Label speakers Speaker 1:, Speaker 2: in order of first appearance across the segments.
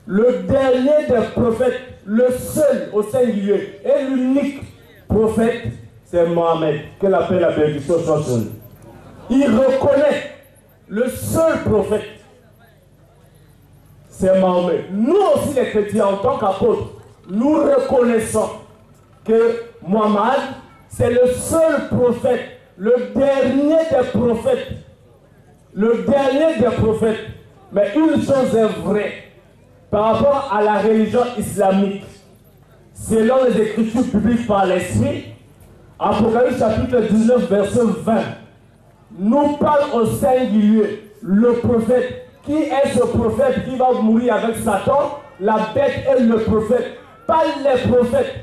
Speaker 1: le dernier des prophètes, le seul au singulier et l'unique prophète, c'est Mohammed, que la paix et la bénédiction soient sur lui. Il reconnaît le seul prophète, c'est Mahomet. Nous aussi les chrétiens, en tant qu'apôtres, nous reconnaissons que Mohammed, c'est le seul prophète, le dernier des prophètes. Le dernier des prophètes. Mais une chose est vraie, par rapport à la religion islamique, selon les écritures publiques par l'Esprit, Apocalypse chapitre 19, verset 20, nous parle au singulier, le prophète. Qui est ce prophète qui va mourir avec Satan? La bête est le prophète, pas les prophètes.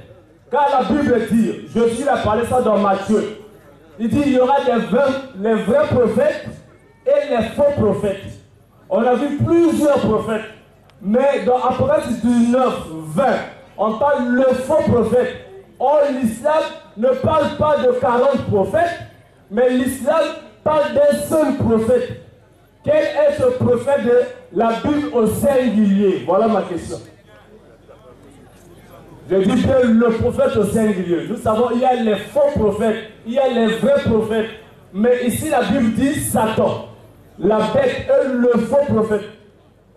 Speaker 1: Car la Bible dit, Jésus a parlé ça dans Matthieu, il dit il y aura les vrais prophètes et les faux prophètes. On a vu plusieurs prophètes, mais dans Apocalypse 19, 20, on parle le faux prophète. Or, l'islam ne parle pas de 40 prophètes, mais l'islam parle d'un seul prophète. Quel est ce prophète de la Bible au singulier? Voilà ma question. Je dis bien le prophète au singulier. Nous savons il y a les faux prophètes, il y a les vrais prophètes. Mais ici la Bible dit Satan. La bête est le faux prophète.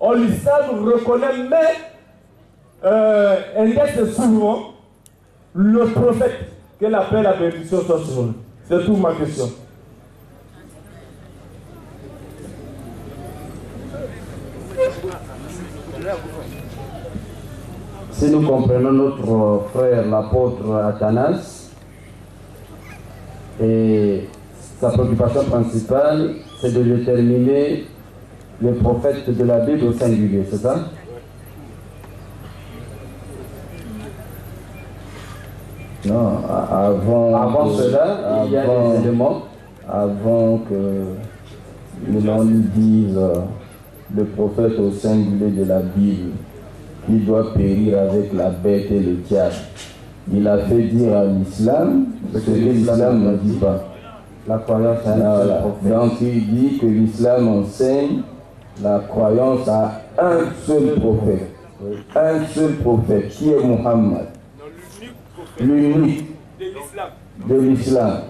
Speaker 1: Or l'islam reconnaît, mais indexe souvent le prophète. Que la paix et la bénédiction soient sur lui. C'est tout ma question.
Speaker 2: Si nous comprenons notre frère l'apôtre Athanas, et sa préoccupation principale, c'est de déterminer les prophètes de la Bible au singulier, c'est ça? Non, avant cela, il y a des éléments. Avant que l'on nous dise le prophète au singulier de la Bible, il doit périr avec la bête et le diable. Il a fait dire à l'islam ce que l'islam ne dit pas. La croyance à un seul prophète. Donc il dit que l'islam enseigne la croyance à un seul prophète. Un seul prophète qui est Muhammad. L'unique de l'islam.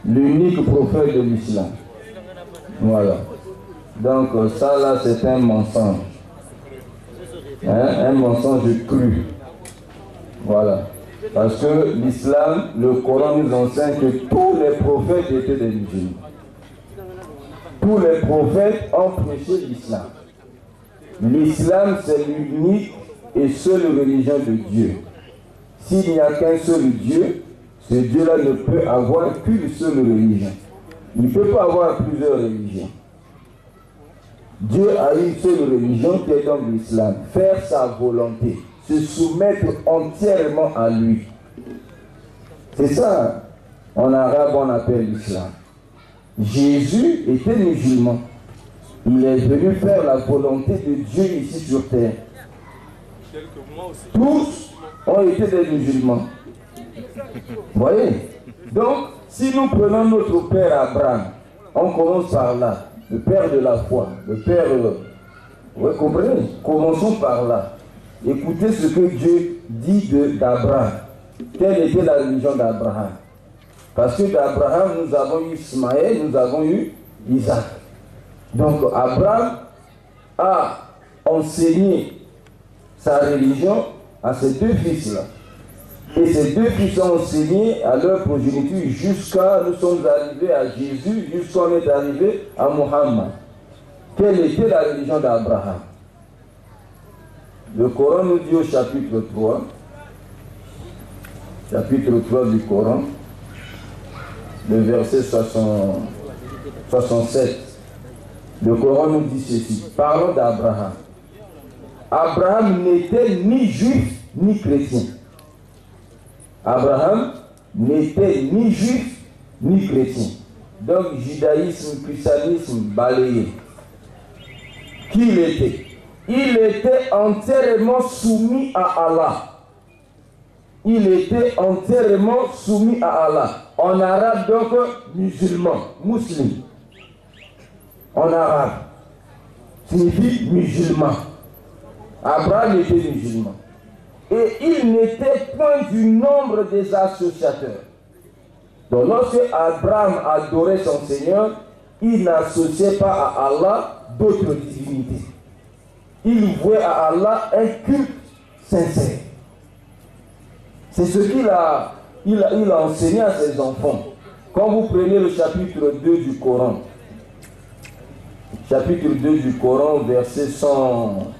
Speaker 2: L'unique prophète de l'islam. Voilà. Donc ça là c'est un mensonge. Un mensonge cru. Voilà. Parce que l'islam, le Coran nous enseigne que tous les prophètes étaient des musulmans. Tous les prophètes ont prêché l'islam. L'islam c'est l'unique et seule religion de Dieu. S'il n'y a qu'un seul Dieu, ce Dieu-là ne peut avoir qu'une seule religion. Il ne peut pas avoir plusieurs religions. Dieu a une seule religion qui est donc l'islam. Faire sa volonté, se soumettre entièrement à lui. C'est ça, en arabe on appelle l'islam. Jésus était musulman. Il est venu faire la volonté de Dieu ici sur terre. Tous ont été des musulmans. Vous voyez? Donc, si nous prenons notre père Abraham, on commence par là. Le père de la foi, le père... Vous comprenez? Commençons par là. Écoutez ce que Dieu dit d'Abraham. Quelle était la religion d'Abraham? Parce que d'Abraham, nous avons eu Ismaël, nous avons eu Isaac. Donc Abraham a enseigné sa religion à ses deux fils-là. Et ces deux fils ont enseigné à leur progéniture jusqu'à nous sommes arrivés à Jésus, jusqu'à on est arrivé à Muhammad. Quelle était la religion d'Abraham? Le Coran nous dit au chapitre 3 du Coran, le verset 67. Le Coran nous dit ceci. Parlons d'Abraham. Abraham n'était ni juif ni chrétien. Abraham n'était ni juif ni chrétien. Donc judaïsme, christianisme balayé. Qui il était? Il était entièrement soumis à Allah. Il était entièrement soumis à Allah. En arabe donc musulman, musulman. En arabe signifie musulman. Abraham était musulman. Et il n'était point du nombre des associateurs. Donc lorsque Abraham adorait son Seigneur, il n'associait pas à Allah d'autres divinités. Il vouait à Allah un culte sincère. C'est ce qu'il a enseigné à ses enfants. Quand vous prenez le chapitre 2 du Coran, chapitre 2 du Coran, verset 100,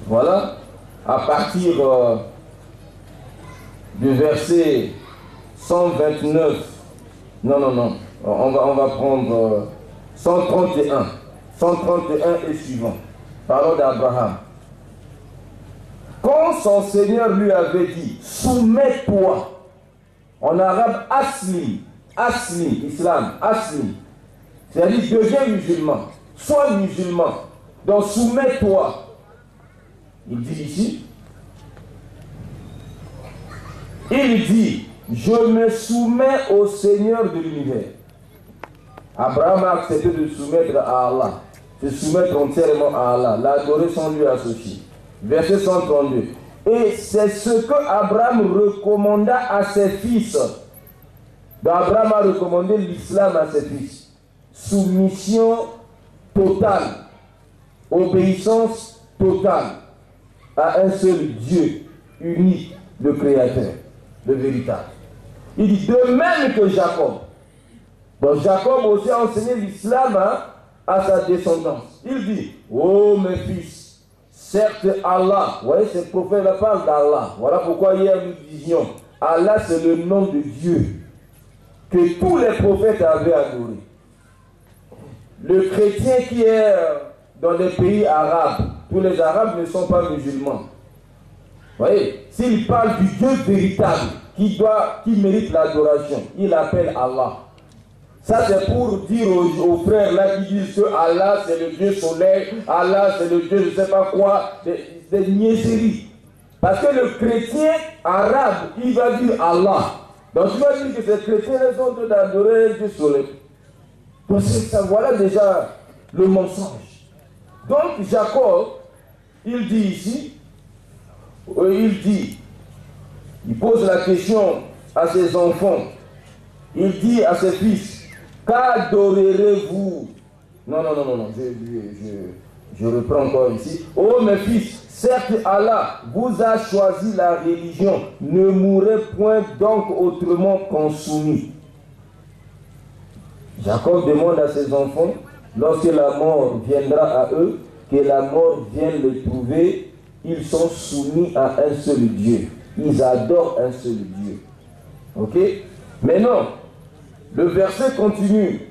Speaker 2: voilà, à partir du verset 129, non, on va prendre 131 et suivant, parlons d'Abraham. Quand son Seigneur lui avait dit, soumets-toi, en arabe, aslim, islam, aslim, c'est-à-dire deviens musulman, sois musulman, donc soumets-toi. Il dit ici, il dit, je me soumets au Seigneur de l'univers. Abraham a accepté de soumettre à Allah, de soumettre entièrement à Allah, l'adorer sans lui associer. Verset 132. Et c'est ce que Abraham recommanda à ses fils. Donc Abraham a recommandé l'islam à ses fils. Soumission totale, obéissance totale à un seul Dieu, unique, le Créateur, le véritable. Il dit de même que Jacob. Donc Jacob aussi a enseigné l'islam à sa descendance. Il dit, oh mes fils, certes Allah, vous voyez, ce prophète parle d'Allah. Voilà pourquoi hier nous disions, Allah c'est le nom de Dieu que tous les prophètes avaient adoré. Le chrétien qui est dans les pays arabes, tous les arabes ne sont pas musulmans. Vous voyez, s'il parle du Dieu véritable qui mérite l'adoration, il appelle Allah. Ça c'est pour dire aux frères là qui disent que Allah c'est le Dieu soleil, Allah c'est le Dieu je ne sais pas quoi, des niaiseries. Parce que le chrétien arabe, il va dire Allah. Donc tu vas dire que ces chrétiens sont en train d'adorer le Dieu soleil. Donc ça, voilà déjà le mensonge. Donc Jacob, il dit ici, il pose la question à ses enfants, il dit à ses fils, qu'adorerez-vous? Non, je reprends encore ici. Oh mes fils, certes Allah vous a choisi la religion, ne mourrez point donc autrement qu'en soumis. Jacob demande à ses enfants, lorsque la mort viendra à eux, que la mort vienne les trouver, ils sont soumis à un seul Dieu. Ils adorent un seul Dieu. Ok? Mais non, le verset continue.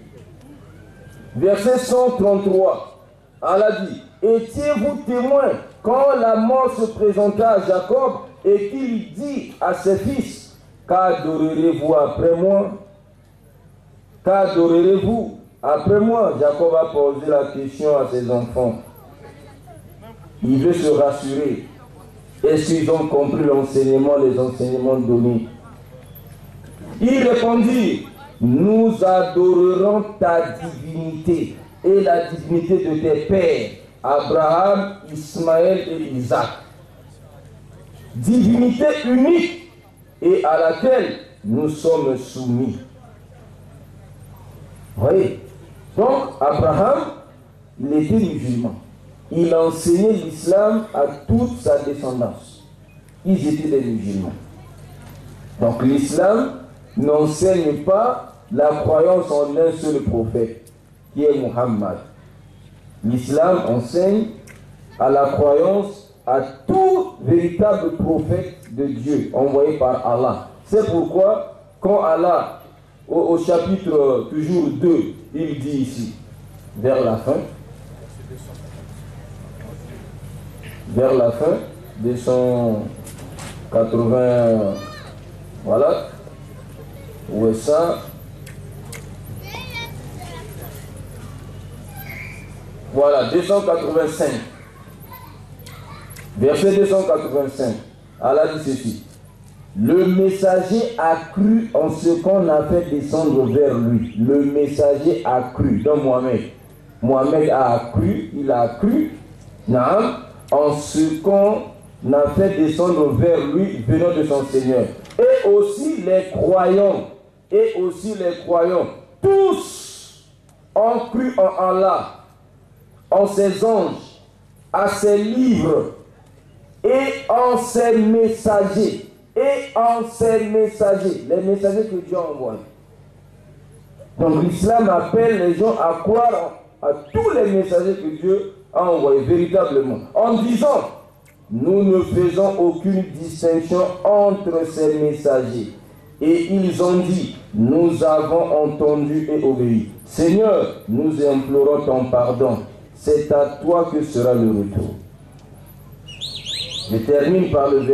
Speaker 2: Verset 133. Allah dit, étiez-vous témoins quand la mort se présenta à Jacob et qu'il dit à ses fils, qu'adorerez-vous après moi? Qu'adorerez-vous après moi? Jacob a posé la question à ses enfants. Il veut se rassurer. Est-ce qu'ils ont compris les enseignements donnés? Il répondit, nous adorerons ta divinité et la divinité de tes pères, Abraham, Ismaël et Isaac. Divinité unique et à laquelle nous sommes soumis. Vous voyez? Donc, Abraham, il était musulman. Il enseignait l'islam à toute sa descendance. Ils étaient des musulmans. Donc, l'islam n'enseigne pas la croyance en un seul prophète, qui est Muhammad. L'islam enseigne à la croyance à tout véritable prophète de Dieu, envoyé par Allah. C'est pourquoi, quand Allah, au chapitre toujours 2, il dit ici, vers la fin, 280, voilà, où est ça? Voilà, 285. Verset 285. Allah dit ceci. Le messager a cru en ce qu'on a fait descendre vers lui. Le messager a cru. Donc Mohamed a cru, il a cru en ce qu'on a fait descendre vers lui venant de son Seigneur. Et aussi les croyants, tous ont cru en Allah, en ses anges, à ses livres et en ses messagers. Les messagers que Dieu a envoyés. Donc l'islam appelle les gens à croire à tous les messagers que Dieu a envoyés, véritablement. En disant, nous ne faisons aucune distinction entre ces messagers. Et ils ont dit, nous avons entendu et obéi. Seigneur, nous implorons ton pardon. C'est à toi que sera le retour. Je termine par le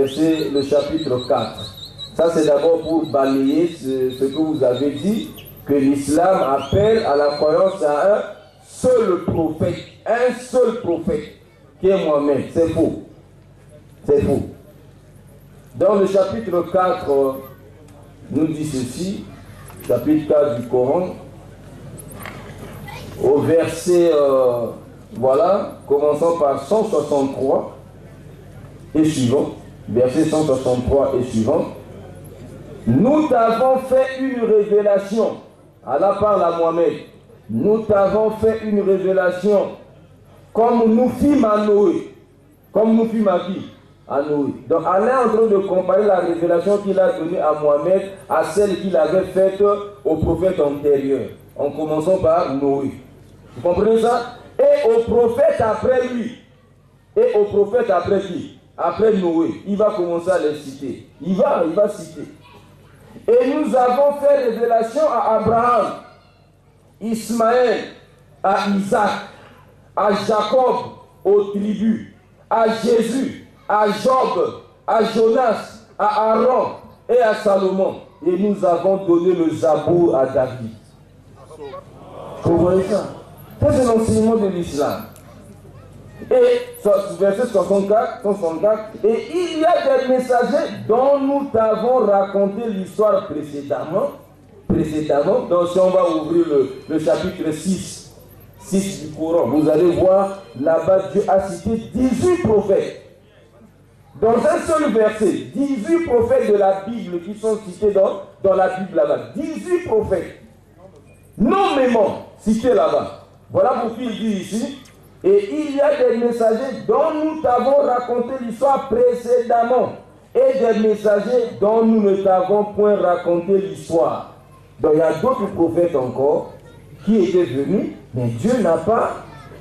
Speaker 2: chapitre 4. Ça, c'est d'abord pour balayer ce que vous avez dit, que l'islam appelle à la croyance à un seul prophète, qui est Mohammed. C'est faux. C'est faux. Dans le chapitre 4, nous dit ceci, chapitre 4 du Coran, au verset, commençant par 163 et suivant, verset 163 et suivant. Nous t'avons fait une révélation. Allah parle à Mohammed. Nous t'avons fait une révélation comme nous fîmes à Noé. Comme nous fîmes à qui? À Noé. Donc Allah est en train de comparer la révélation qu'il a donnée à Mohammed à celle qu'il avait faite aux prophètes antérieurs. En commençant par Noé. Vous comprenez ça? Et aux prophètes après lui. Et aux prophètes après qui? Après Noé. Il va commencer à les citer. Il va citer. Et nous avons fait révélation à Abraham, Ismaël, à Isaac, à Jacob, aux tribus, à Jésus, à Job, à Jonas, à Aaron et à Salomon. Et nous avons donné le Zabour à David. Vous voyez ça? Ça, c'est l'enseignement de l'islam. Et verset 64, et il y a des messagers dont nous t'avons raconté l'histoire précédemment. Donc si on va ouvrir le chapitre 6 du Coran, vous allez voir là-bas Dieu a cité 18 prophètes. Dans un seul verset, 18 prophètes de la Bible qui sont cités dans la Bible là-bas. 18 prophètes. Nommément cités là-bas. Voilà pourquoi il dit ici. Et il y a des messagers dont nous t'avons raconté l'histoire précédemment. Et des messagers dont nous ne t'avons point raconté l'histoire. Donc il y a d'autres prophètes encore qui étaient venus, mais Dieu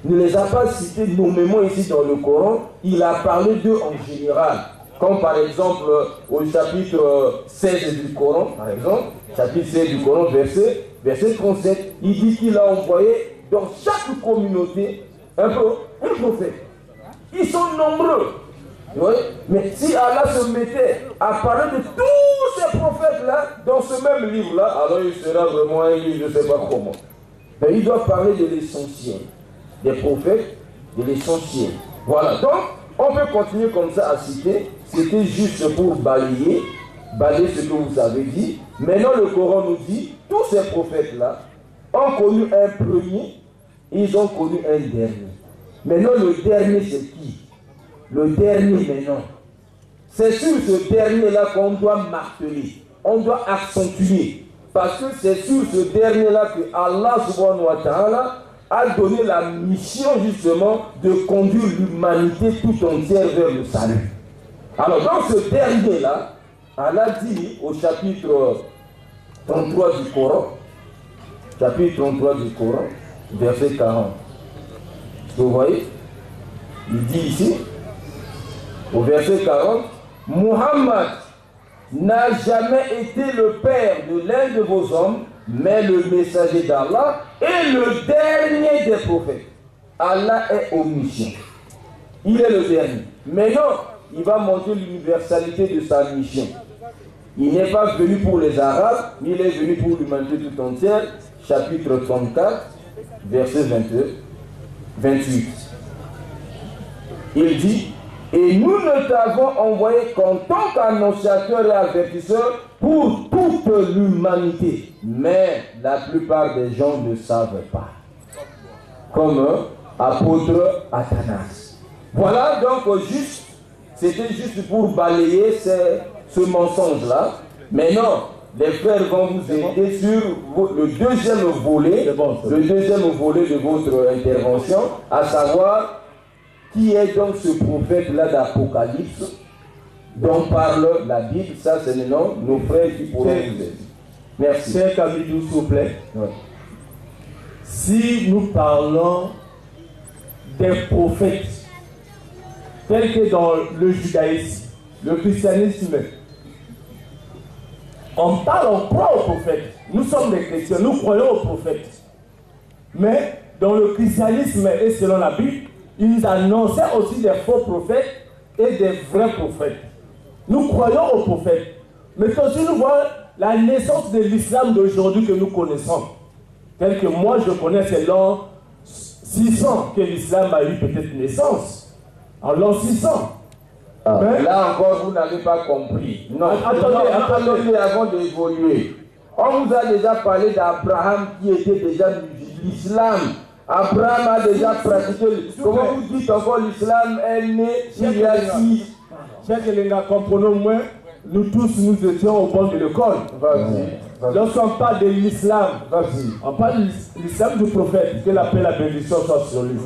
Speaker 2: ne les a pas cités nommément ici dans le Coran. Il a parlé d'eux en général. Comme par exemple au chapitre 16 du Coran, par exemple, chapitre 16 du Coran, verset 37, il dit qu'il a envoyé dans chaque communauté un prophète. Ils sont nombreux. Oui? Mais si Allah se mettait à parler de tous ces prophètes-là dans ce même livre-là, alors il sera vraiment un livre, je ne sais pas comment. Mais il doit parler de l'essentiel. Des prophètes, de l'essentiel. Voilà. Donc, on peut continuer comme ça à citer. C'était juste pour balayer ce que vous avez dit. Maintenant, le Coran nous dit, tous ces prophètes-là ont connu un premier, ils ont connu un dernier. Maintenant, le dernier, c'est qui? Le dernier, maintenant. C'est sur ce dernier-là qu'on doit marteler. On doit accentuer. Parce que c'est sur ce dernier-là que Allah subhanahu wa ta'ala a donné la mission, justement, de conduire l'humanité tout entière vers le salut. Alors, dans ce dernier-là, Allah dit au chapitre 33 du Coran, chapitre 33 du Coran, verset 40. Vous voyez? Il dit ici, au verset 40, Muhammad n'a jamais été le père de l'un de vos hommes, mais le messager d'Allah et le dernier des prophètes. Allah est omniscient. Il est le dernier. Maintenant, il va montrer l'universalité de sa mission. Il n'est pas venu pour les Arabes, mais il est venu pour l'humanité tout entière. Chapitre 34, verset 28. Il dit, et nous ne t'avons envoyé qu'en tant qu'annonciateur et avertisseur pour toute l'humanité. Mais la plupart des gens ne savent pas. Comme apôtre Athanas. Voilà donc c'était juste pour balayer ce mensonge-là. Maintenant, les frères vont vous aider sur le deuxième volet de votre intervention, à savoir qui est donc ce prophète-là d'Apocalypse dont parle la Bible. Ça, c'est le nom, nos frères qui pourront vous aider. Merci.
Speaker 1: Cher Kamidou, s'il vous plaît.
Speaker 2: Oui.
Speaker 1: Si nous parlons des prophètes, tels que dans le judaïsme, le christianisme, on parle, on croit aux prophètes. Nous sommes des chrétiens, nous croyons aux prophètes. Mais dans le christianisme et selon la Bible, ils nous annonçaient aussi des faux prophètes et des vrais prophètes. Nous croyons aux prophètes. Mais aussi nous voyons la naissance de l'islam d'aujourd'hui que nous connaissons. Tel que moi je connais, c'est l'an 600 que l'islam a eu peut-être naissance. En l'an 600.
Speaker 2: Mais là encore, vous n'avez pas compris. Non, attendez avant d'évoluer. On vous a déjà parlé d'Abraham qui était déjà l'islam. Abraham a déjà pratiqué. Comment vous dites encore l'islam est né il y a 6.
Speaker 1: Chers Kelenga, comprenons-moi, nous tous nous étions au bord de l'école. Lorsqu'on parle de l'islam, on parle de l'islam du prophète, que la paix et la bénédiction soient sur lui.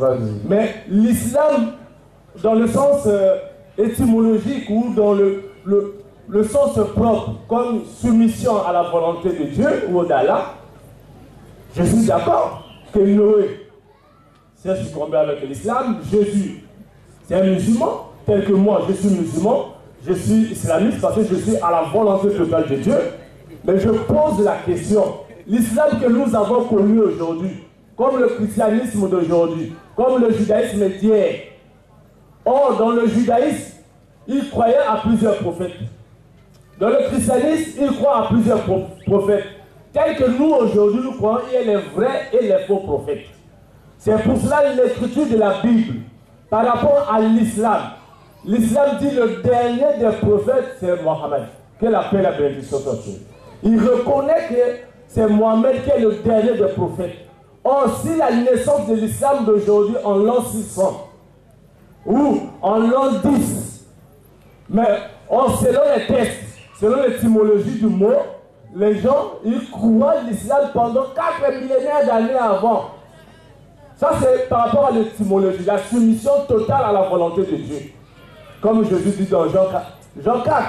Speaker 1: Mais l'islam, dans le sens étymologique ou dans le sens propre, comme soumission à la volonté de Dieu ou d'Allah, je suis d'accord que Noé s'est succombé avec l'islam. Jésus, c'est un musulman, tel que moi, je suis musulman, je suis islamiste parce que je suis à la volonté totale de Dieu. Mais je pose la question, l'islam que nous avons connu aujourd'hui, comme le christianisme d'aujourd'hui, comme le judaïsme d'hier. Or, dans le judaïsme, ils croyaient à plusieurs prophètes. Dans le christianisme, ils croient à plusieurs prophètes. Tels que nous, aujourd'hui, nous croyons qu'il y a les vrais et les faux prophètes. C'est pour cela l'écriture de la Bible, par rapport à l'islam. L'islam dit le dernier des prophètes, c'est Mohammed. Que la paix et la bénédiction soient sur lui. Il reconnaît que c'est Mohammed qui est le dernier des prophètes. Or, si la naissance de l'islam d'aujourd'hui en l'an 600 ou en l'an 10, mais selon les textes, selon l'étymologie du mot, les gens, ils croient l'islam pendant 4 millénaires d'années avant. Ça, c'est par rapport à l'étymologie, la soumission totale à la volonté de Dieu. Comme Jésus dit dans Jean 4. Jean 4,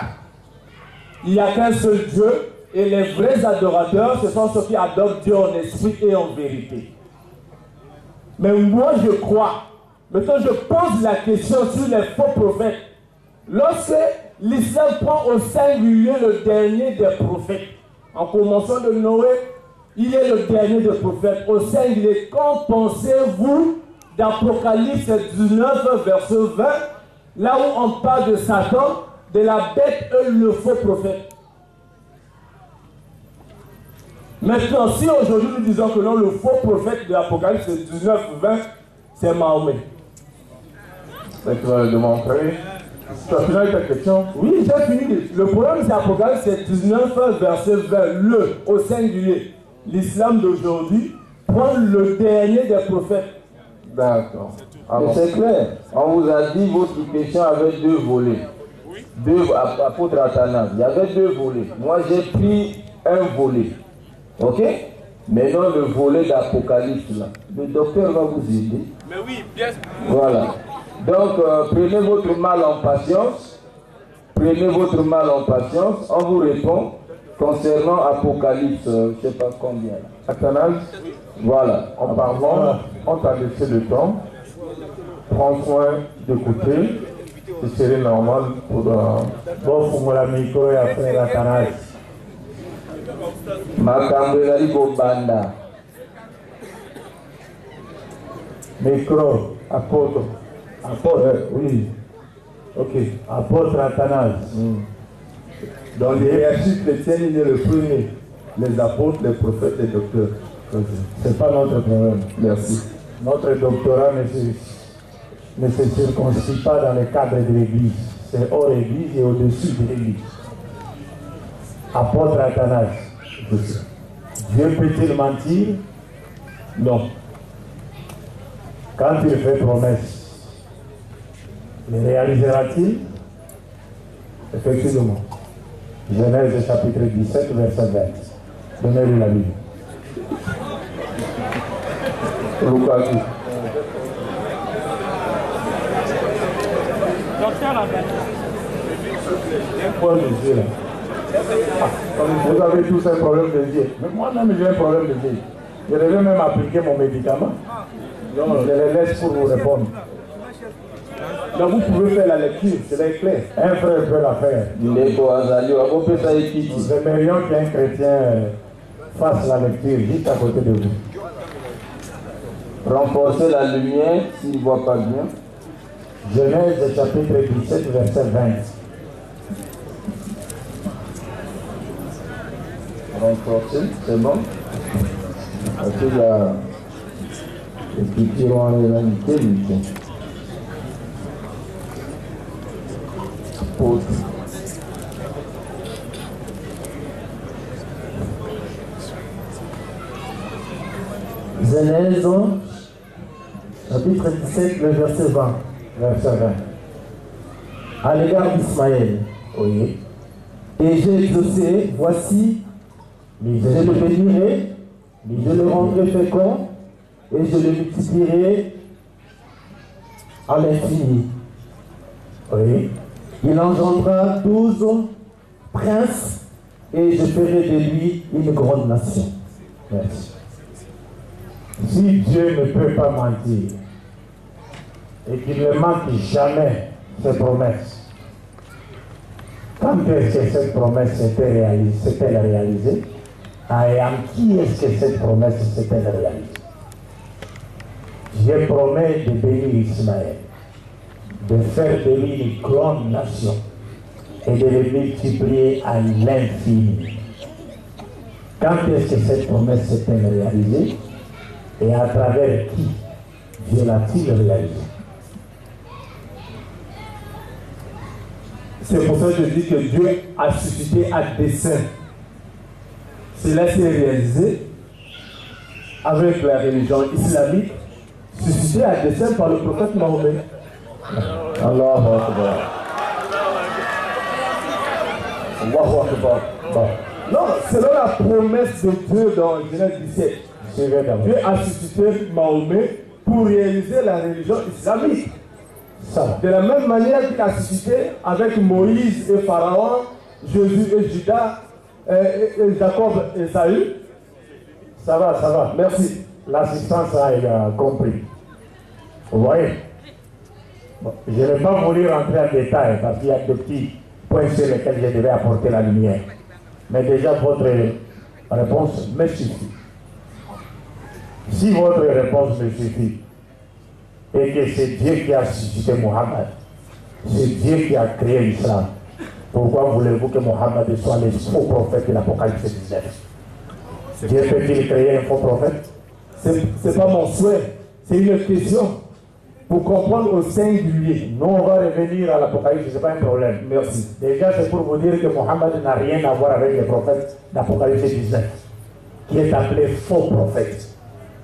Speaker 1: il n'y a qu'un seul Dieu et les vrais adorateurs, ce sont ceux qui adorent Dieu en esprit et en vérité. Mais moi, je crois. Maintenant, je pose la question sur les faux prophètes. Lorsque l'islam prend au singulier le dernier des prophètes, en commençant de Noé, il est le dernier des prophètes. Au singulier, qu'en pensez-vous d'Apocalypse 19, verset 20, là où on parle de Satan, de la bête et le faux prophète? Maintenant, si aujourd'hui nous disons que non, le faux prophète de l'Apocalypse 19, 20, c'est Mahomet.
Speaker 2: Tu vas le montrer. Tu as fini avec ta question?
Speaker 1: Oui, j'ai fini. Le problème, c'est Apocalypse 19, verset 20, le, au singulier. L'islam d'aujourd'hui prend le dernier des prophètes.
Speaker 2: D'accord. Mais c'est clair. On vous a dit votre question avait 2 volets. Apôtre Athanas, il y avait 2 volets. Moi, j'ai pris un volet. Ok? Maintenant, le volet d'Apocalypse, là. Le docteur va vous aider.
Speaker 1: Mais oui, bien sûr.
Speaker 2: Voilà. Donc, prenez votre mal en patience. Prenez votre mal en patience. On vous répond concernant Apocalypse, je ne sais pas combien.
Speaker 3: Athanas,
Speaker 2: voilà.
Speaker 3: En parlant, on t'a laissé le temps. Prends soin d'écouter. Ce serait normal pour...
Speaker 1: Bon, pour la micro et après Athanas.
Speaker 2: Makambelali Bobanda.
Speaker 1: Micro, apôtre. Apôtre, oui. Ok, apôtre Athanas. Dans les hiérarchies chrétiennes, il est le premier. Les apôtres, les prophètes, les docteurs. Ce n'est pas notre problème.
Speaker 2: Merci.
Speaker 1: Notre doctorat ne se circonscrit pas dans le cadre de l'Église. C'est hors l'Église et au-dessus de l'Église. Apôtre Athanas. Dieu peut-il mentir? Non. Quand il fait promesse,
Speaker 3: Les réalisera-t-il? Effectivement. Genèse chapitre 17, verset 20. Donnez-lui la Bible. Vous avez tous un problème de yeux. Mais moi-même, j'ai un problème de yeux. Je devais même appliquer mon médicament. Donc, je les laisse pour vous répondre.
Speaker 1: Donc, vous pouvez faire la lecture, c'est clair.
Speaker 3: Un frère peut la faire. Nous aimerions qu'un chrétien fasse la lecture juste à côté de vous.
Speaker 2: Renforcer la lumière s'il ne voit pas bien.
Speaker 3: Genèse chapitre 17, verset 20.
Speaker 2: Renforcer, c'est bon. Parce que les petits ont en réalité,
Speaker 3: Genèse chapitre 17, le verset 20. Verset 20. À l'égard d'Ismaël, oui. Et j'ai exaucé, voici, je le bénirai, je le rendrai fécond, et je le multiplierai à l'infini. Oui. Il engendra 12 princes, et je ferai de lui une grande nation. Merci. Si Dieu ne peut pas mentir, et qu'il ne manque jamais ses promesses, quand est-ce que cette promesse s'est-elle réalisée? Et en qui est-ce que cette promesse s'est-elle réalisée? Dieu promet de bénir Ismaël, de faire de lui une grande nation et de le multiplier à l'infini. Quand est-ce que cette promesse s'est-elle réalisée? Et à travers qui Dieu l'a-t-il réalisé?
Speaker 1: C'est pour ça que je dis que Dieu a suscité à dessein. Cela s'est réalisé avec la religion islamique, suscitée à dessein par le prophète Mahomet.
Speaker 3: Allahu Akbar.
Speaker 1: Allahu Akbar. Non, selon la promesse de Dieu dans Genèse 17, Dieu a suscité Mahomet pour réaliser la religion islamique. De la même manière qu'il a suscité avec Moïse et Pharaon, Jésus et Judas, et Jacob et Saül.
Speaker 3: Ça va. Merci. L'assistance a compris. Vous voyez? Bon, je ne vais pas voulu rentrer en détail parce qu'il y a des petits points sur lesquels je devais apporter la lumière. Mais déjà, votre réponse me suffit. Si votre réponse me suffit, et que c'est Dieu qui a suscité Mohammed, c'est Dieu qui a créé l'islam, pourquoi voulez-vous que Mohammed soit le faux prophète de l'Apocalypse 19? Dieu peut-il créer un faux prophète?
Speaker 1: C'est pas mon souhait, c'est une question pour comprendre au singulier.
Speaker 3: Nous, on va revenir à l'Apocalypse, ce n'est pas un problème.
Speaker 1: Merci.
Speaker 3: Déjà, c'est pour vous dire que Mohammed n'a rien à voir avec les prophètes d'Apocalypse 19, qui est appelé faux prophète.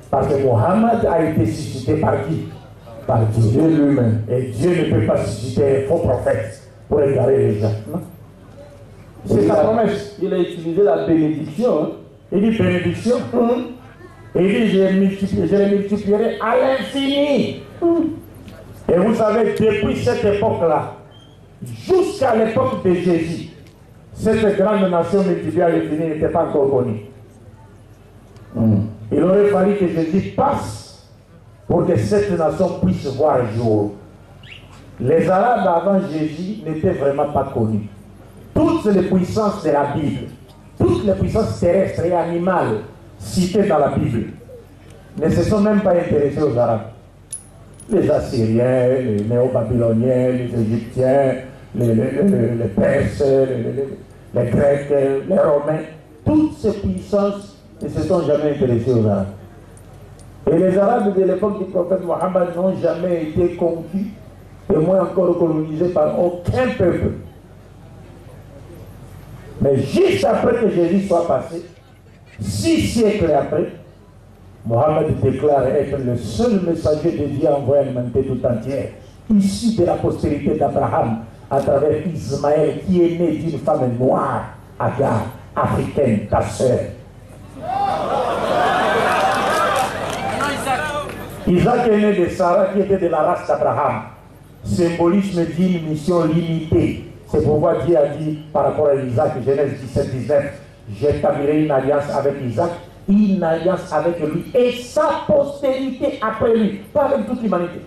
Speaker 3: Parce que Mohammed a été suscité par qui? Par Dieu lui-même. Et Dieu ne peut pas susciter un faux prophète pour égarer les gens. C'est sa promesse.
Speaker 1: Il a utilisé la bénédiction. Hein?
Speaker 3: Il dit bénédiction. Et il dit je les multiplierai à l'infini. Et vous savez, depuis cette époque-là, jusqu'à l'époque de Jésus, cette grande nation multipliée à l'infini n'était pas encore connue. Il aurait fallu que Jésus passe pour que cette nation puisse voir le jour. Les Arabes avant Jésus n'étaient vraiment pas connus. Toutes les puissances de la Bible, toutes les puissances terrestres et animales citées dans la Bible, ne se sont même pas intéressées aux Arabes. Les Assyriens, les Néo-Babyloniens, les Égyptiens, les Perses, les Grecs, les Romains, toutes ces puissances ne se sont jamais intéressées aux Arabes. Et les Arabes de l'époque du prophète Mohammed n'ont jamais été conquis, et moins encore colonisés par aucun peuple. Mais juste après que Jésus soit passé, 6 siècles après, Mohammed déclare être le seul messager de Dieu envoyé à l'humanité tout entière. issu de la postérité d'Abraham, à travers Ismaël, qui est né d'une femme noire, Agar, africaine, ta sœur. Isaac est né de Sarah, qui était de la race d'Abraham. Symbolisme d'une mission limitée. C'est pourquoi Dieu a dit par rapport à Isaac, Genèse 17, 19, j'établirai une alliance avec Isaac, une alliance avec lui et sa postérité après lui, pas avec toute l'humanité.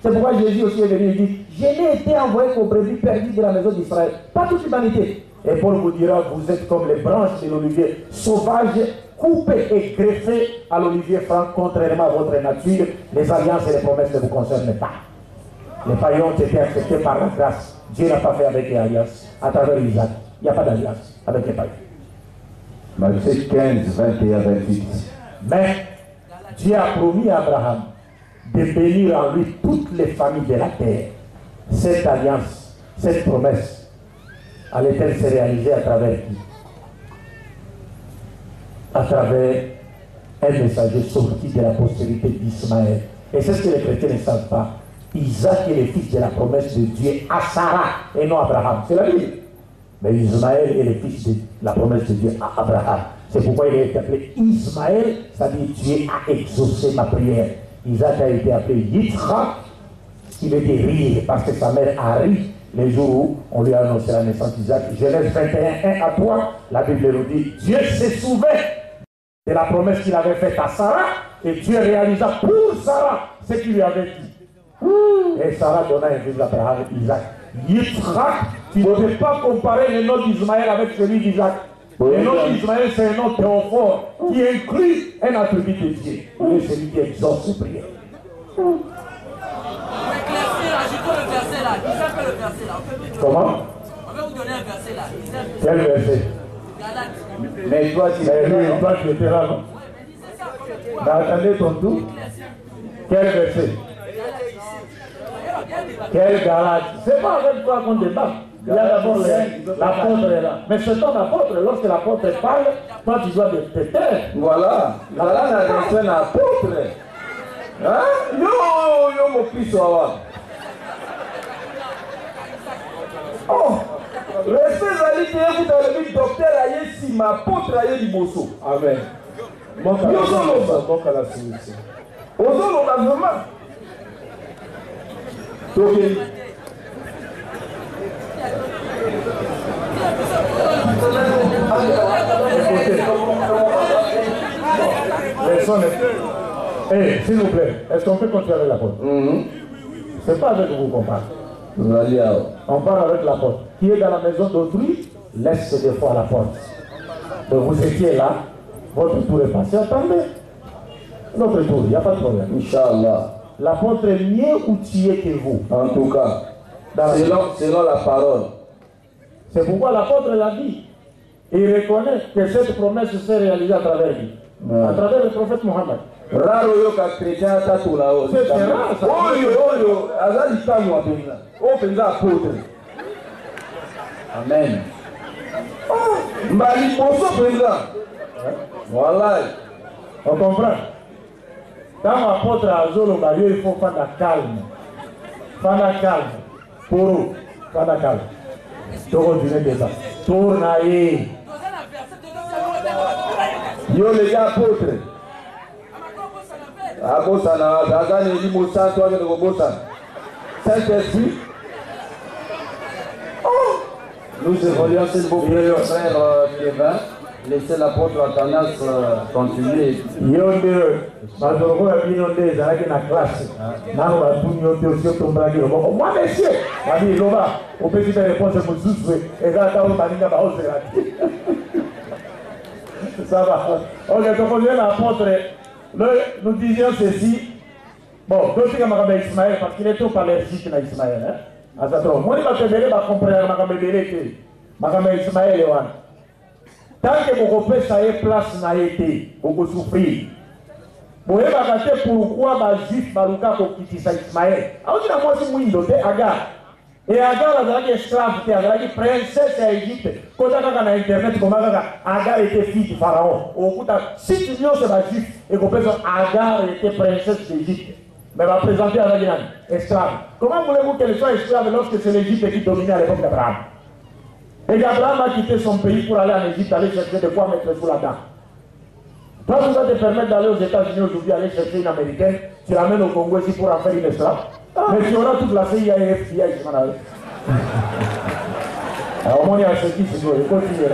Speaker 3: C'est pourquoi Jésus aussi est venu et dit, je n'ai été envoyé qu'aux brebis perdues de la maison d'Israël, pas toute l'humanité. Et Paul vous dira, vous êtes comme les branches de l'olivier sauvage, coupées et greffées à l'olivier franc, contrairement à votre nature. Les alliances et les promesses ne vous concernent pas. Les païens ont été acceptés par la grâce. Dieu n'a pas fait avec les alliances. À travers Isaac, il n'y a pas d'alliance avec les païens.
Speaker 2: Matthieu 15, 21, 28.
Speaker 3: Mais Dieu a promis à Abraham de bénir en lui toutes les familles de la terre. Cette alliance, cette promesse, allait-elle se réaliser à travers qui? À travers un messager sorti de la postérité d'Ismaël. Et c'est ce que les chrétiens ne savent pas. Isaac est le fils de la promesse de Dieu à Sarah et non à Abraham. C'est la Bible. Mais Ismaël est le fils de la promesse de Dieu à Abraham. C'est pourquoi il a été appelé Ismaël, c'est-à-dire Dieu a exaucé ma prière. Isaac a été appelé Yitzhak, qui veut dire rire, parce que sa mère a ri les jours où on lui a annoncé la naissance d'Isaac. Genèse 21, 1 à 3, la Bible nous dit, Dieu se souvint de la promesse qu'il avait faite à Sarah, et Dieu réalisa pour Sarah ce qu'il lui avait dit. Et Sarah donna un fils d'Abraham, Isaac. Yitzhak, tu ne peux pas comparer le nom d'Ismaël avec celui d'Isaac. Le nom d'Ismaël, c'est un nom théophore qui inclut un attribut de Dieu. Il est celui qui exauce ses prières. Comment?
Speaker 4: On va vous donner un verset là.
Speaker 3: Quel verset?
Speaker 2: Mais toi,
Speaker 3: tu étais là, non? Mais attendez ton tour. Quel verset? Quel Galate? C'est pas avec toi qu'on débat. Il y a d'abord l'apôtre est là. Mais c'est ton apôtre, lorsque l'apôtre parle, toi tu dois te taire.
Speaker 2: Voilà. Voilà la version de l'apôtre. Hein? Yo, mon fils, oh, restez allés dire vous dans le docteur Aye si ma apôtre Aye Liboso.
Speaker 3: Amen. Bon à la solution.
Speaker 2: Ozolo, on a vraiment. Okay.
Speaker 3: Hey, s'il vous plaît, est-ce qu'on peut continuer avec l'apôtre? C'est pas avec vous qu'on parle. On parle avec l'apôtre. Qui est dans la maison d'autrui, laisse des fois à la porte. Donc vous étiez là, votre tour est passé, attendez. Notre tour, il n'y a pas de problème.
Speaker 2: Inch'Allah.
Speaker 3: L'apôtre est mieux outillé que vous.
Speaker 2: En tout cas, selon la parole.
Speaker 3: C'est pourquoi l'apôtre l'a dit. Il reconnaît que cette promesse s'est réalisée à travers lui. À travers le prophète Mohammed.
Speaker 2: Raro yoka chrétien tatu la o.
Speaker 3: C'est rare ça.
Speaker 2: Oyo, azali tamu apenza. O penza apôtre. Amen. Mbali poso penza. Voilà.
Speaker 3: On comprend. Quand l'apôtre a Zolo, il faut faire la calme. Faire la calme. Pour faire la calme. Tournaï.
Speaker 2: Yo les gars apôtres. Abosana, Dazane, Limosan, toi de Robosan. Saint-Esprit.
Speaker 5: Nous évoluons, s'il vous plaît, frère Kevin. Laissez l'apôtre Athanas continuer.
Speaker 3: Yonde, Madoro a bien yonde, Zaraki na classe. Nano va tout yonde aussi au tombragi. Moi, monsieur, Mami Loba, au petit réponse, je me souffre. Et là, t'as un maninga va oser là. Ça va. Ok, donc on vient l'apôtre. Nous disions ceci. Bon, d'autres qui m'ont Ismaël, parce qu'il est trop allergique à Ismaël. Moi, je vais te comprendre, je vais Ismaël. Tant que vous reprenez ça place n'a été, vous souffrir. Vous voyez pourquoi les Juifs Baruka quitter Ismaël. Alors, moi, c'est Mouindo, c'est Agar. Et Agar, elle est esclave, elle est princesse d'Égypte. Quand on a Internet, comment Agar était fille du Pharaon. Si tu dis que c'est Juif, et que Agar était princesse d'Égypte.
Speaker 1: Mais va présenter avec un esclave. Comment voulez-vous qu'elle soit esclave lorsque c'est l'Égypte qui dominait à l'époque d'Abraham? Et Abraham a quitté son pays pour aller en Égypte, aller chercher de quoi mettre sous la dent. Toi, tu vas te permettre d'aller aux États-Unis aujourd'hui, aller chercher une américaine, tu l'amènes au Congo ici pour en faire une esclave. Mais tu auras toute la CIA et FBI qui vont aller. Alors, au moins, il y a ce qui se doit, il continue.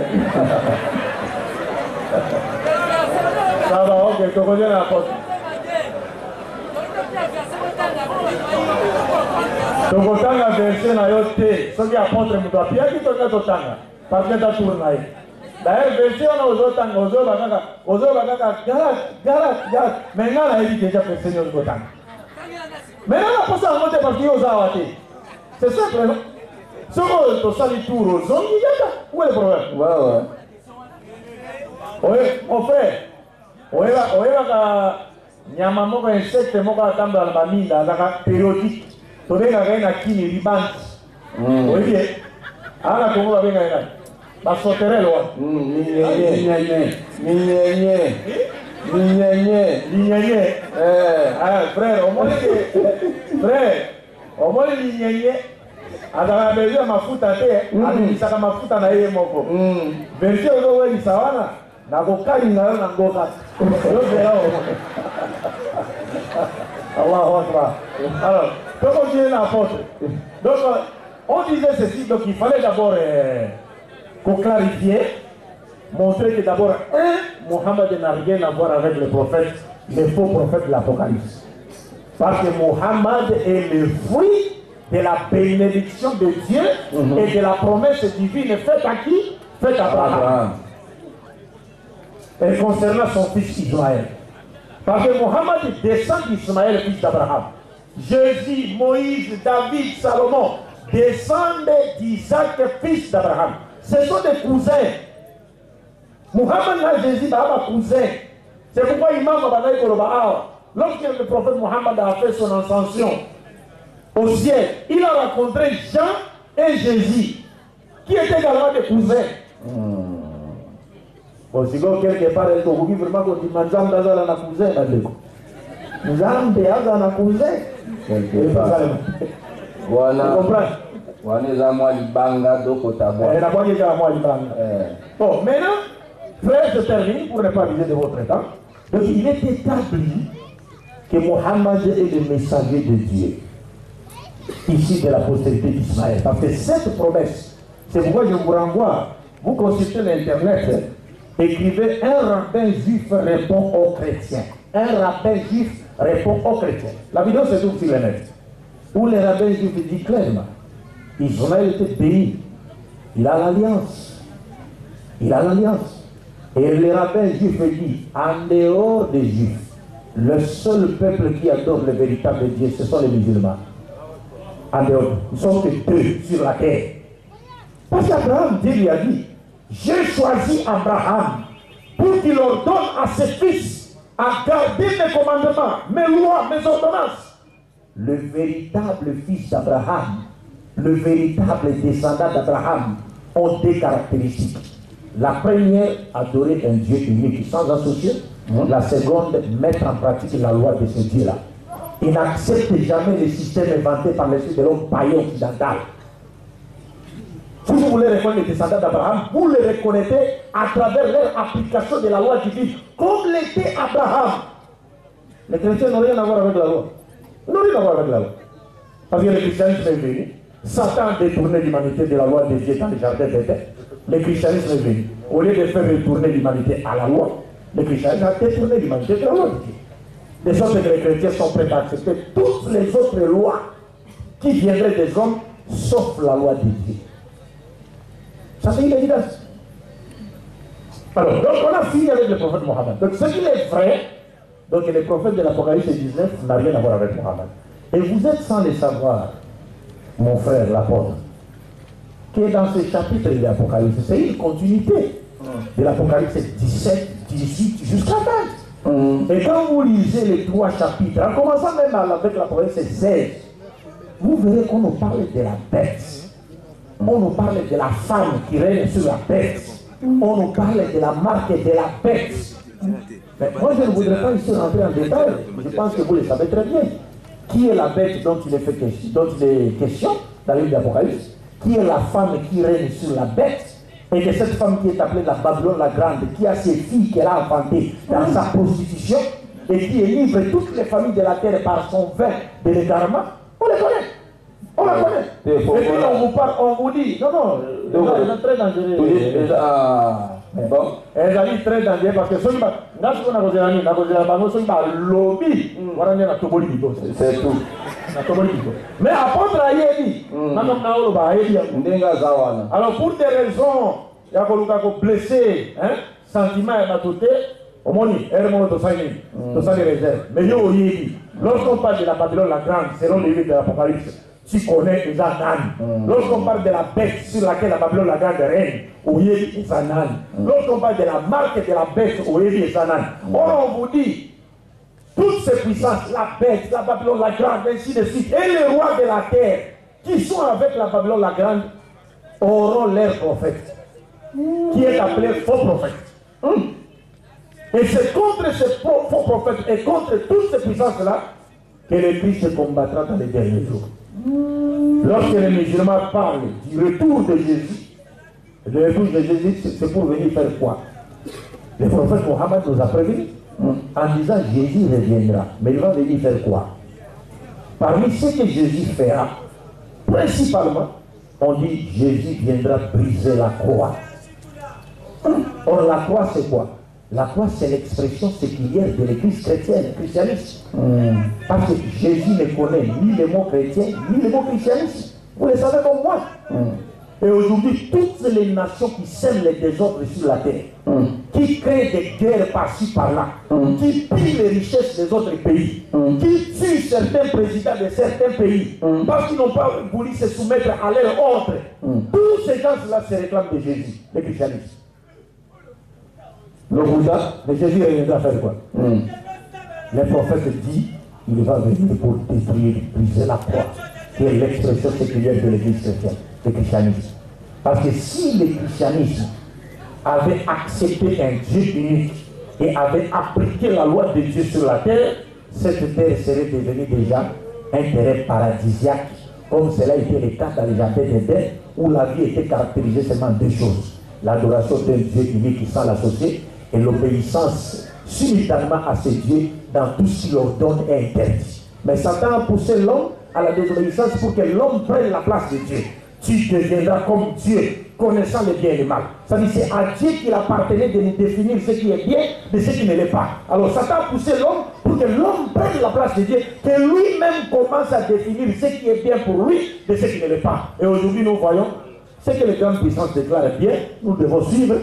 Speaker 1: Ça va, ok, je te reviens à la porte. Tokotanga verset na yote, soki apôtre mutu apia ki toka totanga, parce que ta tourne naï. D'ailleurs verset on a ozotanga, ozobakaka, garat, maintenant na yebi déjà que Seigneur totanga. Maintenant on a pensé à monter parce qu'il y a ozawate. C'est ça vraiment. Soko tosali tour ozongi yaka, où est le problème?
Speaker 2: Ouais.
Speaker 1: Oui, mon frère, oyeba ka nyama moko insecte moko atamba na baminda azaka périodique. Tobengaka ye na kini libanti. Oyebi ye? Ana Kongo babengaka ye nani? Basoterele wana. Linyenye. Frère, omoni linyenye azalaka besoin ya mafuta te, abimisaka mafuta na ye moko. Verset ozowelisa wana nakokalinga yo na ngoka. Oyozela omo. Allahu Akbar. Alors, pour continuer l'apôtre. Donc, on disait ceci, donc il fallait d'abord clarifier, montrer que d'abord, Mohammed n'a rien à voir avec les prophètes, les faux prophètes de l'Apocalypse. Parce que Mohammed est le fruit de la bénédiction de Dieu et de la promesse divine faite à qui? Faite à Abraham. Et concernant son fils Ismaël. Parce que Mohammed descend d'Ismaël, fils d'Abraham. Jésus, Moïse, David, Salomon descendent d'Isaac, fils d'Abraham. Ce sont des cousins. Mohammed là, Jésus, un cousin. C'est pourquoi Imam Abanaï Koloba, lorsque le prophète Mohammed a fait son ascension au ciel, il a rencontré Jean et Jésus, qui étaient également des cousins. Bon, si vous quelque part, vous pouvez vraiment dire que Nzambe a un cousin. Nzambe a un cousin.
Speaker 2: Voilà.
Speaker 1: Vous comprenez?
Speaker 2: Bon,
Speaker 1: maintenant, frère, je termine pour ne pas viser de votre temps. Donc, il est établi que Mohammed est le messager de Dieu, ici de la postérité d'Ismaël. Parce que cette promesse, c'est pourquoi je vous renvoie, vous consultez l'Internet, écrivez un rabbin juif répond aux chrétiens. Un rabbin juif répond aux chrétiens. La vidéo se trouve sur le net. Où les rabbins juifs disent clairement, Israël était béni. Il a l'alliance. Il a l'alliance. Et les rabbins juifs disent, en dehors des juifs, le seul peuple qui adore le véritable Dieu, ce sont les musulmans. En dehors, ils sont que deux sur la terre. Parce qu'Abraham, Dieu lui a dit, j'ai choisi Abraham pour qu'il ordonne à ses fils à garder mes commandements, mes lois, mes ordonnances. Le véritable fils d'Abraham, le véritable descendant d'Abraham ont des caractéristiques. La première, adorer un Dieu unique sans associer. La seconde, mettre en pratique la loi de ce Dieu-là. Il n'accepte jamais les systèmes inventés par l'esprit de l'homme païen occidental. Si vous voulez reconnaître les descendants d'Abraham, vous les reconnaissez à travers leur application de la loi divine, comme l'était Abraham. Les chrétiens n'ont rien à voir avec la loi. Ils n'ont rien à voir avec la loi. Parce que le christianisme est venu. Satan a détourné l'humanité de la loi de Dieu dans le jardin d'Éden. Le christianisme est venu. Au lieu de faire retourner l'humanité à la loi, le christianisme a détourné l'humanité de la loi de Dieu. De sorte que les chrétiens sont prêts à accepter toutes les autres lois qui viendraient des hommes, sauf la loi de Dieu. Ça c'est une évidence. Alors, donc on a fini avec le prophète Mohammed. Donc ce qui est vrai, donc les prophètes de l'Apocalypse 19 n'ont rien à voir avec Mohammed. Et vous êtes sans le savoir, mon frère l'apôtre, que dans ce chapitre de l'Apocalypse, c'est une continuité de l'Apocalypse 17, 18 jusqu'à 20. Et quand vous lisez les 3 chapitres, en commençant même avec l'Apocalypse 16, vous verrez qu'on nous parle de la bête. On nous parle de la femme qui règne sur la bête. On nous parle de la marque de la bête. Mais moi, je ne voudrais pas ici rentrer en détail. Je pense que vous le savez très bien.
Speaker 3: qui est la bête dont il est question dans le livre d'Apocalypse, qui est la femme qui règne sur la bête, et que cette femme qui est appelée la Babylone la Grande, qui a ses filles qu'elle a enfantées dans sa prostitution, et qui livre toutes les familles de la terre par son vin de l'égarement, on les connaît. On la connaît. Et puis on vous parle, on vous dit, non, c'est très dangereux.
Speaker 2: Bon.
Speaker 3: Et ça dit très dangereux parce que ce qui
Speaker 2: c'est tout.
Speaker 3: Mais apôtre Ayebi, alors pour des raisons, il y a blessé, sentiment et matoté, au moins, mais lorsqu'on parle de la Babylone la Grande, selon les livres de l'Apocalypse, tu connais les ananes. Lorsqu'on parle de la bête sur laquelle la Babylone la Grande règne, Oyebi et Zanan. Lorsqu'on parle de la marque de la bête, Oyebi et Zanan. Or, on vous dit, toutes ces puissances, la bête, la Babylone la Grande, ainsi de suite, et les rois de la terre, qui sont avec la Babylone la Grande, auront leur prophète, qui est appelé faux prophète. Et c'est contre ces faux prophètes et contre toutes ces puissances-là que le Christ se combattra dans les derniers jours. Lorsque les musulmans parlent du retour de Jésus, le retour de Jésus, c'est pour venir faire quoi? Le prophète Mohammed nous a prévenu en disant Jésus reviendra. Mais il va venir faire quoi? Parmi ce que Jésus fera, principalement, on dit Jésus viendra briser la croix. Or, la croix, c'est quoi? La croix, c'est l'expression séculière de l'église chrétienne, christianisme. Parce que Jésus ne connaît ni les mots chrétiens, ni les mots christianisme. Vous le savez comme moi. Et aujourd'hui, toutes les nations qui sèment les désordres sur la terre, qui créent des guerres par-ci, par-là, qui pillent les richesses des autres pays, qui tuent certains présidents de certains pays, parce qu'ils n'ont pas voulu se soumettre à leur ordre, tous ces gens-là se réclament de Jésus, le christianisme. Le Bouddha, mais Jésus reviendra faire quoi? Le prophète dit il va venir pour détruire, briser la croix, qui est l'expression séculière de l'église chrétienne, le christianisme. Parce que si le christianisme avait accepté un Dieu unique et avait appliqué la loi de Dieu sur la terre, cette terre serait devenue déjà un terrain paradisiaque, comme cela était le cas dans les jardins d'Éden, où la vie était caractérisée seulement deux choses: l'adoration d'un Dieu unique sans l'associer, et l'obéissance simultanément à ces dieux dans tout ce qu'il leur donne est interdit. Mais Satan a poussé l'homme à la désobéissance pour que l'homme prenne la place de Dieu. Tu deviendras comme Dieu, connaissant le bien et le mal. Ça veut dire c'est à Dieu qu'il appartenait de nous définir ce qui est bien de ce qui ne l'est pas. Alors Satan a poussé l'homme pour que l'homme prenne la place de Dieu, que lui-même commence à définir ce qui est bien pour lui de ce qui ne l'est pas. Et aujourd'hui nous voyons ce que les grandes puissances déclarent bien, nous devons suivre.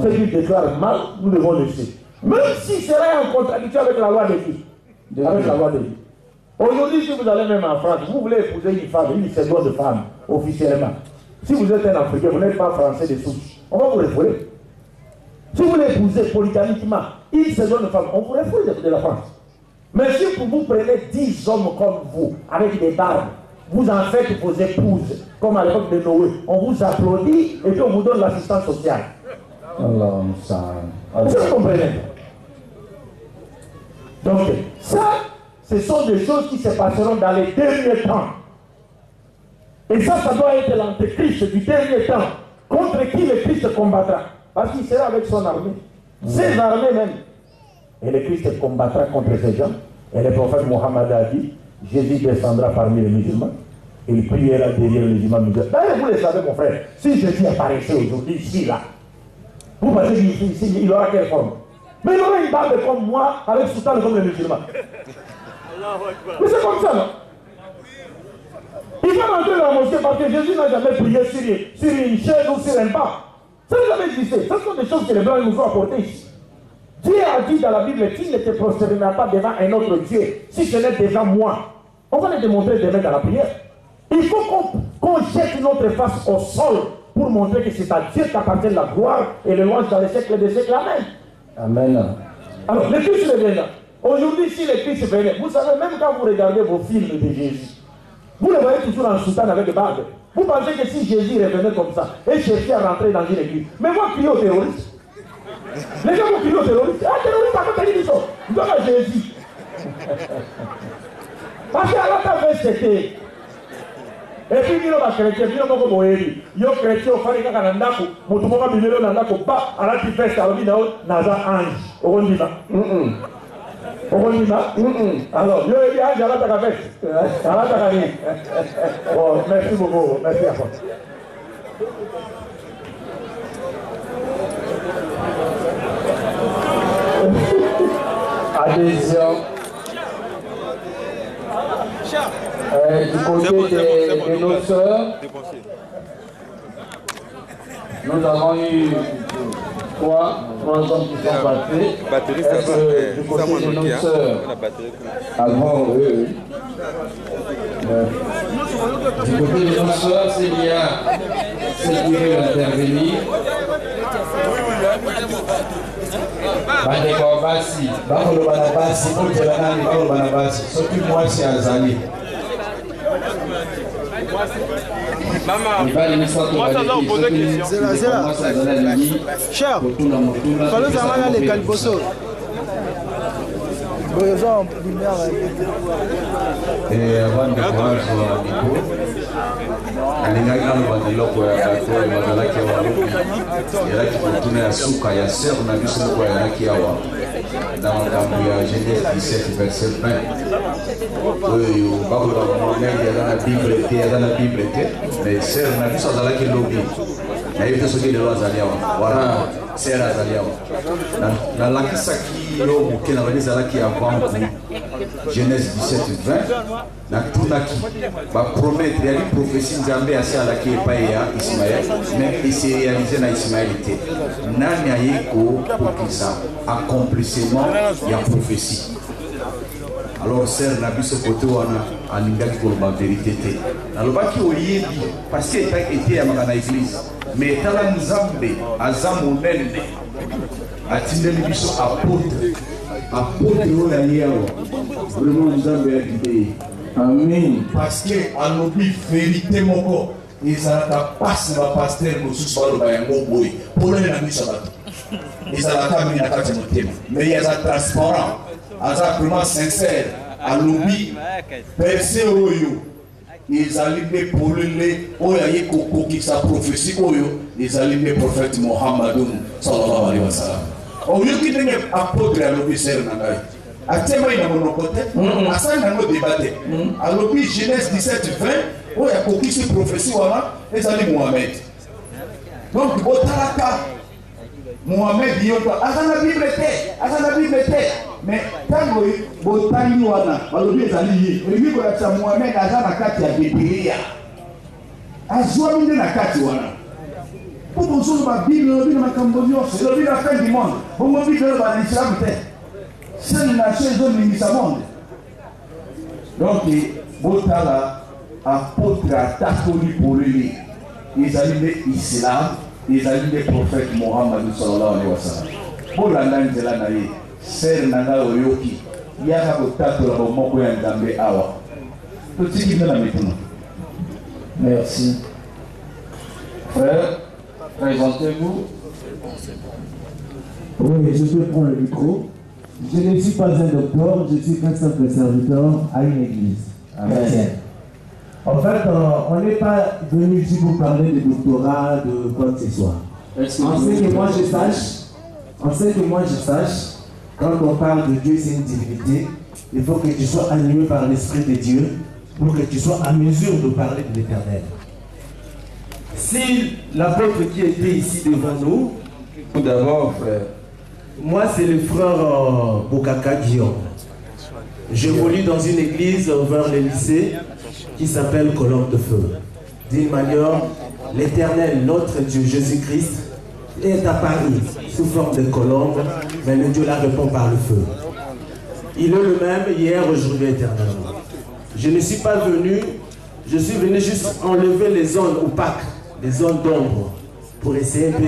Speaker 3: Ce qu'ils déclarent mal, nous devons laisser. Même si c'est en contradiction avec la loi de qui? Avec la loi de Dieu. Aujourd'hui, si vous allez même en France, vous voulez épouser une femme, une seconde de femme, officiellement. Si vous êtes un Africain, vous n'êtes pas français de souche, on va vous refouler. Si vous voulez épouser polygamiquement une seconde femme, on vous refoule de la France. Mais si vous prenez 10 hommes comme vous, avec des barbes, vous en faites vos épouses, comme à l'époque de Noé, on vous applaudit et puis on vous donne l'assistance sociale.
Speaker 2: Allah, ça.
Speaker 3: Vous comprenez? Donc, ça, ce sont des choses qui se passeront dans les derniers temps. Et ça doit être l'antéchrist du dernier temps, contre qui le Christ combattra. Parce qu'il sera avec son armée, ses armées même. Et le Christ combattra contre ces gens. Et le prophète Mohammed a dit, Jésus descendra parmi les musulmans. Et il priera derrière les imams musulmans. D'ailleurs, vous le savez, mon frère, si Jésus apparaissait aujourd'hui, ici, là, vous pensez qu'il aura quelle forme? Mais il aura une barbe comme moi, avec soutane comme les musulmans. Mais c'est comme ça, non? Il va rentrer dans la mosquée parce que Jésus n'a jamais prié sur une chaise ou sur un banc. Ça n'a jamais existé. Ce sont des choses que les Blancs nous ont apportées ici. Dieu a dit dans la Bible qu'il ne te prosternera pas devant un autre Dieu, si ce n'est déjà moi. On va le démontrer demain dans la prière. Il faut qu'on jette notre face au sol pour montrer que c'est à Dieu qu'appartient la gloire et le louange dans les siècles des siècles. Amen.
Speaker 2: Amen.
Speaker 3: Alors, le Christ revient là. Aujourd'hui, si le Christ venait, vous savez, même quand vous regardez vos films de Jésus, vous le voyez toujours en soutane avec des barbes. Vous pensez que si Jésus revenait comme ça et cherchait à rentrer dans une église, mais moi, criez aux terroristes. Les gens vont crier aux terroristes. Ah, terroriste, par contre, ils disent ça. Donne à Jésus.
Speaker 1: Parce que la veste. Et puis, il y a des chrétiens, il y a des chrétiens, il y a des chrétiens, il y a des alors, il y a bon, merci beaucoup, merci à vous.
Speaker 5: Adhésion. Du côté de nos sœurs, nous avons eu trois hommes qui sont battus. Est-ce que du côté de nos sœurs, avant eux, du côté de nos sœurs, s'il y a ceux qui veulent intervenir, bandeko basi bakoloba na basi otela nani bakoloba na basi soki mwasi azali
Speaker 6: cher falozanga leka liboso boza lumière
Speaker 2: avant de commencer alingaki naloba biloko ya bato bazalaki awa elaki kotuna ya suka ya ser na biso moko ayalaki awa na makambo ya Genèse 17 verset 20 oyo bakoloba mohamedi aza na bible te aza na bible te mais ser na biso azalaki lobi nayebi te soki lelo azali awa wana ser azali awa nalakisaki yo moke na bani ezalaki avant Genèse 17 20 natunaki bapromettre yali prophétie nzambe asalaki epai ya Ismaël mais eserealize na Ismaël te nani aye kokokisa accomplissement ya prophétie. Alors ser na biso kote wana alingaki koloba vérité te nalobaki oyebi parce que ete yamaka na église mais tala nzambe aza monene atindeli biso apôtre oyo aye awa vraiment nzambe yakide amen parce que alobi vérité moko ezalaka pasi bapaster mosusu baloba yango boye polele na miso bato ezalaka mingi na kati ya motema mais aza transparent aza vraiment sincère alobi perse oyo ezali nde polele oyo aye kokokisa prophétie oyo ezali nde prophète Mohammadun sallallahu alaihi wasallam oyoki ndenge apôtre alobi ser na ngai atiema ina monoko te asali nango débat te alobi Genèse 17 20 oyo akokisi prophétie wana ezali Mohamed donc botalaka Mohamed yo aza na bible te mais tango botangi wana balobi ezali ye olingi kolakisa Mohamed aza na kati ya Biblia azwami nde na kati wana po bozoloba bible elobi na makambo nyonso elobi na fin du monde bongo bible eloba na islamu te seule nation ezolingisa monde donc botala apôtre atakoli polele ezali nde islam ezali nde prophète Mohammed sallallahu alaihi wasallam bolanda nzela na ye ser na ngai oyoki yaka kotatola bomoko ya nzambe awa totiki nde na mituna.
Speaker 5: Merci frère, présentez-vous.
Speaker 3: Oui, je peux prendre le micro. Je ne suis pas un docteur, je suis qu'un simple serviteur à une église chrétienne. En fait, on n'est pas venu ici pour parler de doctorat, de quoi que ce soit. En ce que moi je sache, quand on parle de Dieu, c'est une divinité, il faut que tu sois animé par l'Esprit de Dieu pour que tu sois en mesure de parler de l'Éternel. Si l'apôtre qui était ici devant nous,
Speaker 2: Tout d'abord, frère,
Speaker 3: moi c'est le frère Bokaka Guillaume. J'évolue dans une église vers le lycée qui s'appelle Colombe de Feu. D'une manière, l'Éternel, notre Dieu Jésus-Christ, est apparu sous forme de colombe, mais le Dieu la répond par le feu. Il est le même hier, aujourd'hui, éternellement. Je ne suis pas venu, je suis venu juste enlever les zones opaques, les zones d'ombre, pour essayer un peu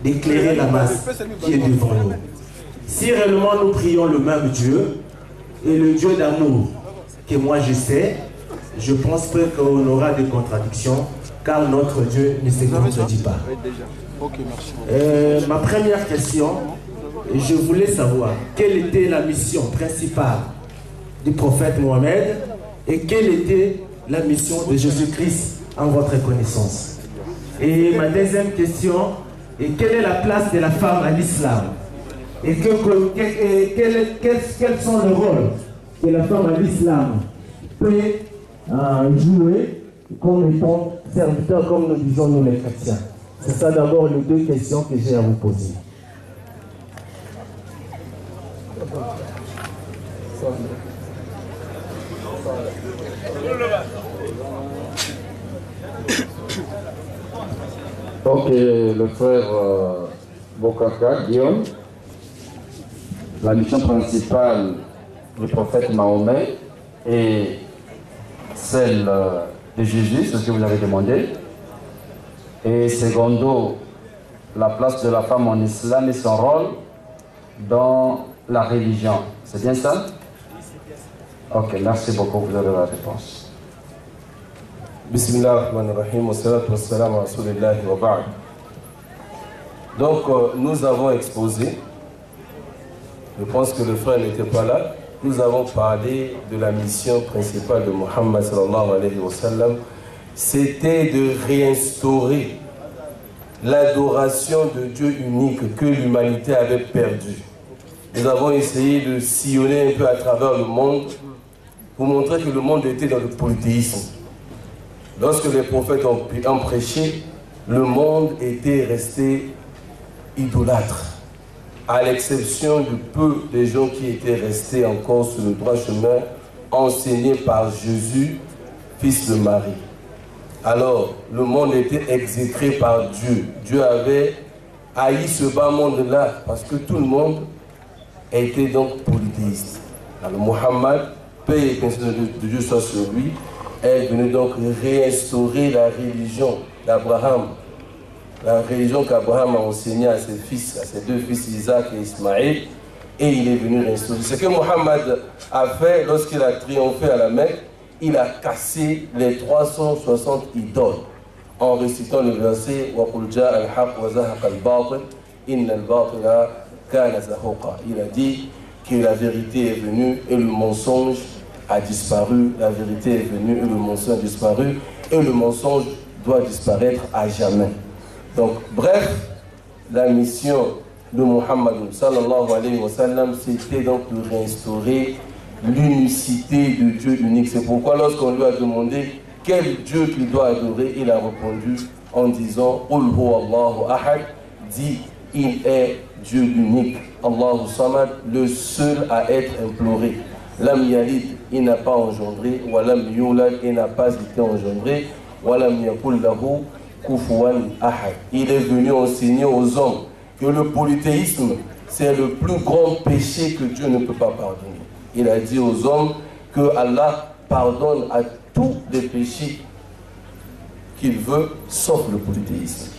Speaker 3: d'éclairer la masse qui est devant nous. Si réellement nous prions le même Dieu, et le Dieu d'amour que moi je sais, je pense pas qu'on aura des contradictions, car notre Dieu ne se contredit pas. Ma première question, je voulais savoir quelle était la mission principale du prophète Mohammed et quelle était la mission de Jésus-Christ en votre connaissance? Et ma deuxième question est quelle est la place de la femme à l'islam? Et quels sont les rôles que la femme à l'islam peut jouer comme étant serviteur, comme nous disons nous les chrétiens? C'est ça d'abord les deux questions que j'ai à vous poser.
Speaker 2: Ok, le frère Bokaka, Guillaume, la mission principale du prophète Mahomet est celle de Jésus, c'est ce que vous avez demandé. Et secondo, la place de la femme en islam et son rôle dans la religion. C'est bien ça? Ok, merci beaucoup, vous avez la réponse.
Speaker 7: Bismillah ar-Rahman ar-Rahim, wa salatu wa salam wa rasulillahi wa ba'd. Donc, nous avons exposé, je pense que le frère n'était pas là, nous avons parlé de la mission principale de Muhammad sallallahu alayhi wa sallam, c'était de réinstaurer l'adoration de Dieu unique que l'humanité avait perdue. Nous avons essayé de sillonner un peu à travers le monde pour montrer que le monde était dans le polythéisme. Lorsque les prophètes ont prêché, le monde était resté idolâtre, à l'exception du peu des gens qui étaient restés encore sur le droit chemin, enseignés par Jésus, fils de Marie. Alors, le monde était exécré par Dieu. Dieu avait haï ce bas monde-là, parce que tout le monde était donc polythéiste. Alors, Mohammed, paix et bénédiction de Dieu soit sur lui, est venu donc réinstaurer la religion d'Abraham, la religion qu'Abraham a enseignée à ses fils, à ses deux fils Isaac et Ismaël, et il est venu réinstaurer. Ce que Mohammed a fait lorsqu'il a triomphé à la Mecque, il a cassé les 360 idoles en récitant le verset وَقُلْ جَاءَ الْحَقُّ وَزَهَقَ الْبَاطِلِ إِنَّ الْبَاطِلَ كَانَ زَهُوقًا. Il a dit que la vérité est venue et le mensonge a disparu, la vérité est venue et le mensonge a disparu, et le mensonge doit disparaître à jamais. Donc, bref, la mission de Muhammad sallallahu alayhi wa sallam, c'était donc de réinstaurer l'unicité de Dieu unique. C'est pourquoi lorsqu'on lui a demandé quel Dieu qu'il doit adorer, il a répondu en disant Qul huwa Allahu ahad, dit il est Dieu unique, Allahu samad, le seul à être imploré. Lam yalid, il n'a pas engendré, wa lam yulad, il n'a pas été engendré, wa lam yakul lahu kufuwan ahad. Il est venu enseigner aux hommes que le polythéisme, c'est le plus grand péché que Dieu ne peut pas pardonner. Il a dit aux hommes que Allah pardonne à tous les péchés qu'il veut, sauf le polythéisme.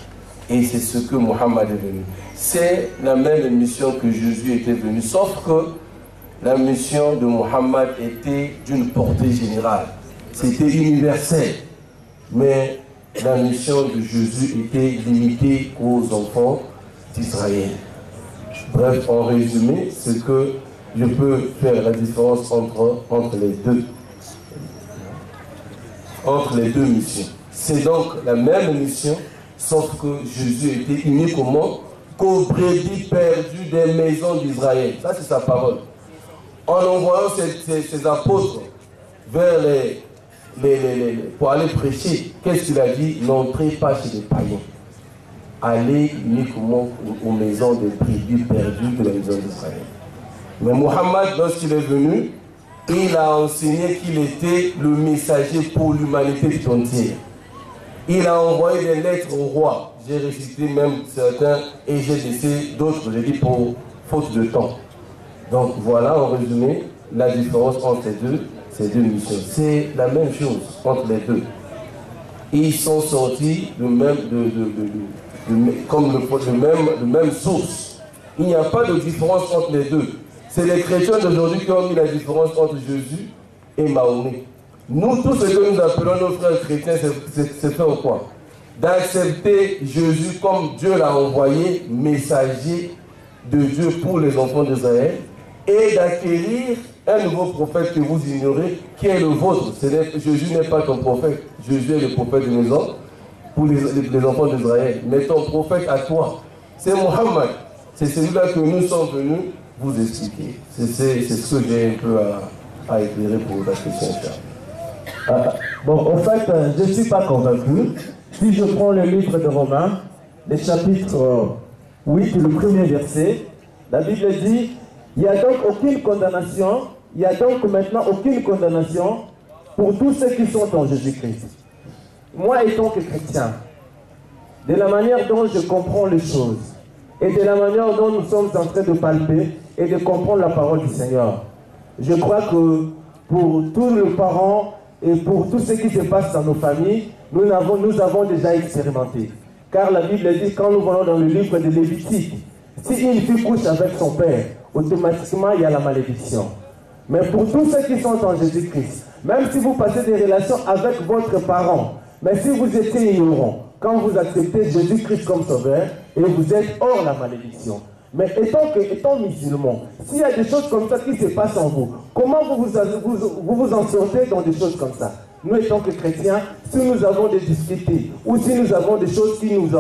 Speaker 7: Et c'est ce que Mohammed est venu. C'est la même mission que Jésus était venu, sauf que la mission de Mohammed était d'une portée générale. C'était universel. Mais la mission de Jésus était limitée aux enfants d'Israël. Bref, en résumé, c'est que je peux faire la différence entre les deux missions. C'est donc la même mission, sauf que Jésus était uniquement qu'aux brebis perdues des maisons d'Israël. Ça, c'est sa parole. En envoyant ses apôtres vers pour aller prêcher, qu'est-ce qu'il a dit? N'entrez pas chez les païens. Allez uniquement aux maisons des brebis perdues de la maison d'Israël. Mais Mohammed, lorsqu'il est venu, il a enseigné qu'il était le messager pour l'humanité tout entière. Il a envoyé des lettres au roi. J'ai récité même certains et j'ai laissé d'autres, j'ai dit pour faute de temps. Donc voilà en résumé la différence entre ces deux missions. C'est la même chose entre les deux. Ils sont sortis de même source. Il n'y a pas de différence entre les deux. C'est les chrétiens d'aujourd'hui qui ont mis la différence entre Jésus et Mahomet. Nous, tout ce que nous appelons nos frères chrétiens, c'est faire quoi? D'accepter Jésus comme Dieu l'a envoyé, messager de Dieu pour les enfants d'Israël, et d'acquérir Un nouveau prophète que vous ignorez, qui est le vôtre. Jésus n'est pas ton prophète. Jésus est le prophète de maison pour les enfants d'Israël. Mais ton prophète à toi, c'est Mohammed. C'est celui-là que nous sommes venus vous expliquer. C'est ce que j'ai un peu à éclairer pour la question.
Speaker 3: Bon, en fait, je ne suis pas convaincu. Si je prends le livre de Romains, le chapitre 8, le premier verset, la Bible dit, il n'y a donc aucune condamnation, il n'y a donc maintenant aucune condamnation pour tous ceux qui sont en Jésus-Christ. Moi, étant que chrétien, de la manière dont je comprends les choses, et de la manière dont nous sommes en train de palper et de comprendre la parole du Seigneur, je crois que pour tous les parents et pour tout ce qui se passe dans nos familles, nous avons déjà expérimenté. Car la Bible dit, quand nous voyons dans le livre de Lévitique, si une fille couche avec son père, automatiquement il y a la malédiction. Mais pour tous ceux qui sont en Jésus-Christ, même si vous passez des relations avec votre parent, mais si vous étiez ignorant, quand vous acceptez Jésus-Christ comme sauveur, et vous êtes hors la malédiction. Mais étant musulman, s'il y a des choses comme ça qui se passent en vous, comment vous en sortez dans des choses comme ça? Nous, étant que chrétiens, si nous avons des difficultés, ou si nous avons des choses qui nous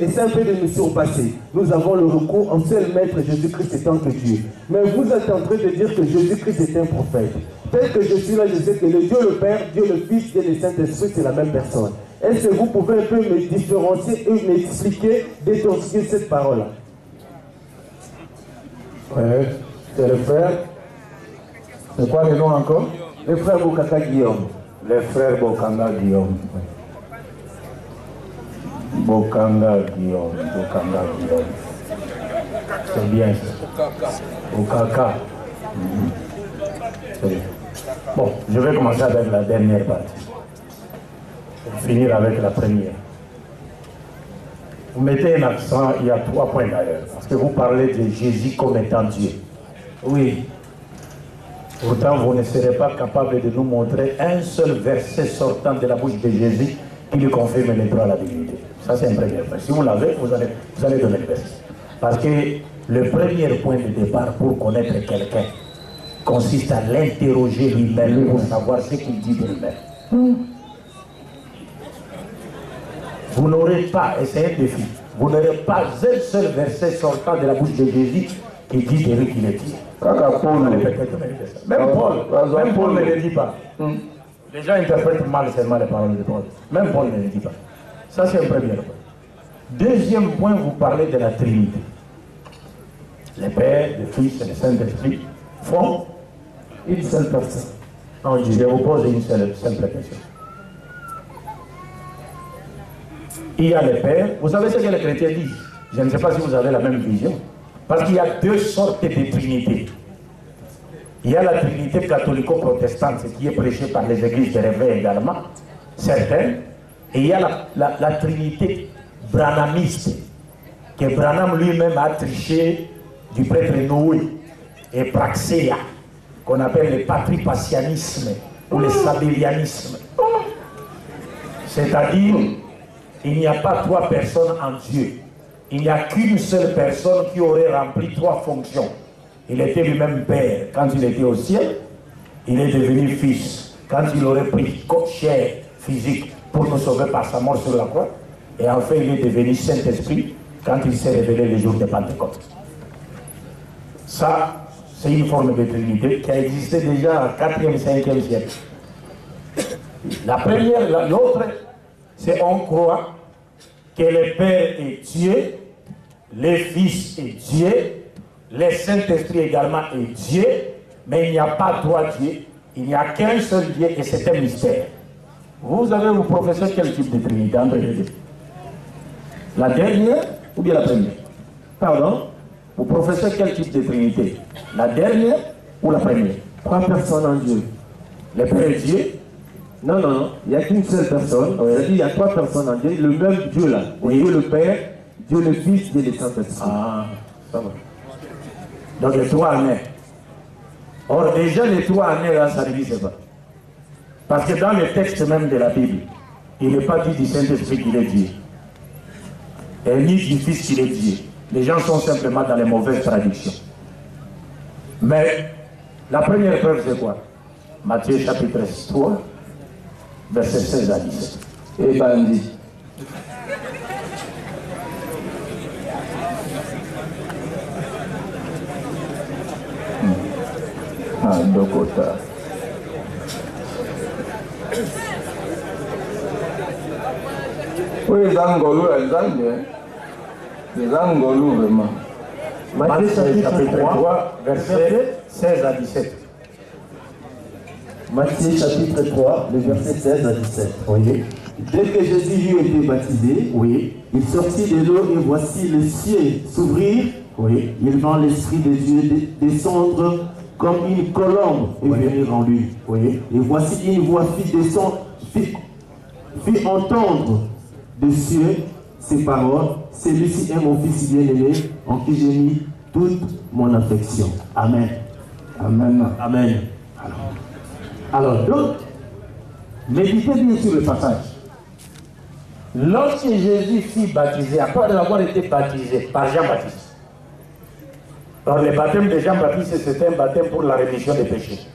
Speaker 3: essaient un peu de nous surpasser, nous avons le recours au seul Maître Jésus-Christ étant que Dieu. Mais vous êtes en train de dire que Jésus-Christ est un prophète. Tel que je suis là, je sais que le Dieu le Père, Dieu le Fils et le Saint-Esprit, c'est la même personne. Est-ce que vous pouvez un peu me différencier et m'expliquer, décortiquer cette parole-là?
Speaker 5: Oui, c'est le frère. C'est quoi le nom encore?
Speaker 3: Le frère Bokaka Guillaume.
Speaker 5: Le frère Bokanga Guillaume. Bokanga Guillaume. Bokanga Guillaume. C'est bien ça. Bokaka. Bon, je vais commencer avec la dernière partie. Pour finir avec la première. Vous mettez un accent, il y a 3 points d'ailleurs, parce que vous parlez de Jésus comme étant Dieu. Oui. Pourtant, vous ne serez pas capable de nous montrer un seul verset sortant de la bouche de Jésus qui lui confirme les droits à la divinité. Ça, c'est un premier point. Si vous l'avez, vous allez donner le verset. Parce que le premier point de départ pour connaître quelqu'un consiste à l'interroger lui-même pour savoir ce qu'il dit de lui-même. Vous n'aurez pas, et c'est un défi, vous n'aurez pas un seul verset sortant de la bouche de Jésus qui dit de lui qu'il est Dieu. Même Paul ne le dit pas. Les gens interprètent mal seulement les paroles de Paul. Même Paul ne le dit pas. Ça, c'est un premier point. Deuxième point, vous parlez de la Trinité. Le Père, le Fils et le Saint-Esprit font une seule personne. Non, je vais vous poser une simple question. Il y a le Père. Vous savez ce que les chrétiens disent? Je ne sais pas si vous avez la même vision. Parce qu'il y a 2 sortes de Trinité. Il y a la Trinité catholico-protestante qui est prêchée par les églises de réveil également, certaines. Et il y a la Trinité branhamiste, que Branham lui-même a triché du prêtre Noé et Praxéa, qu'on appelle le patripassianisme ou le sabellianisme. C'est-à-dire, il n'y a pas 3 personnes en Dieu. Il n'y a qu'une seule personne qui aurait rempli 3 fonctions. Il était lui-même père quand il était au ciel. Il est devenu fils quand il aurait pris chair physique pour nous sauver par sa mort sur la croix. Et enfin, il est devenu Saint-Esprit quand il s'est révélé le jour de Pentecôte. Ça, c'est une forme de Trinité qui a existé déjà au 4e, 5e siècle. La première, l'autre, c'est on croit que le Père est Dieu, le Fils est Dieu, le Saint-Esprit également est Dieu, mais il n'y a pas 3 dieux, il n'y a qu'un seul Dieu et c'est un mystère. Vous professez quel type de Trinité entre les deux? La dernière ou bien la première? Pardon? Vous professez quel type de Trinité? La dernière ou la première?
Speaker 3: 3 personnes en Dieu.
Speaker 5: Le Père est Dieu?
Speaker 3: Non, non, non. Il n'y a qu'une seule personne. C'est-à-dire il y a 3 personnes en Dieu. Le même Dieu là.
Speaker 5: Oui.
Speaker 3: Dieu le Père, Dieu le Fils, Dieu le Saint-Esprit.
Speaker 5: Ah, ça va. Donc les 3 en un. Or, déjà les 3 en un, là, ça ne divise pas. Parce que dans le texte même de la Bible, il n'est pas dit du Saint-Esprit qu'il est Dieu. Et ni du Fils qu'il est Dieu. Les gens sont simplement dans les mauvaises traductions. Mais La première preuve, c'est quoi? Matthieu chapitre 3, verset 16 à 17.
Speaker 2: Et bandit. Ah, Dokota. Oui, les Angolous, les Angolous, vraiment.
Speaker 5: Matthieu chapitre 3, verset 16 à 17.
Speaker 3: Matthieu chapitre 3, le verset 16 à 17. Oui. Dès que Jésus eut été baptisé, oui, il sortit de l'eau et voici les cieux s'ouvrir. Oui. Il vit l'Esprit de Dieu descendre comme une colombe et venir en lui. Oui. Et voici une voix fit entendre des cieux ces paroles. Celui-ci est mon fils bien-aimé en qui j'ai mis toute mon affection. Amen.
Speaker 2: Amen.
Speaker 3: Amen.
Speaker 5: Alors, donc, méditez bien sur le passage. Lorsque Jésus fut baptisé, après avoir été baptisé par Jean-Baptiste, alors le baptême de Jean-Baptiste, c'était un baptême pour la rémission des péchés.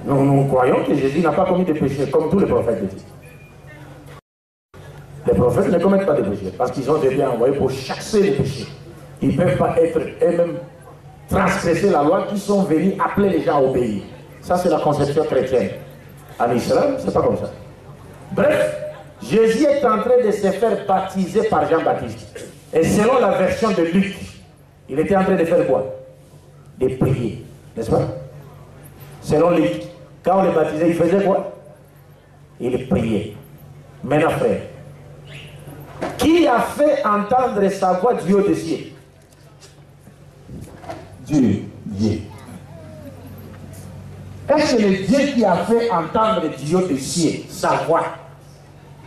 Speaker 5: Nous croyons que Jésus n'a pas commis de péchés, comme tous les prophètes de Dieu. Les prophètes ne commettent pas de péchés, parce qu'ils ont été envoyés pour chasser les péchés. Ils ne peuvent pas être eux-mêmes transgresser la loi, qui sont venus appeler les gens à obéir. Ça, c'est la conception chrétienne. En Israël, c'est pas comme ça. Bref, Jésus est en train de se faire baptiser par Jean-Baptiste. Et selon la version de Luc, il était en train de faire quoi? De prier, n'est-ce pas? Selon Luc, quand on le baptisait, il faisait quoi? Il priait. Maintenant, frère, qui a fait entendre sa voix du haut des cieux?
Speaker 3: Dieu.
Speaker 5: Est-ce que le Dieu qui a fait entendre du haut des cieux sa voix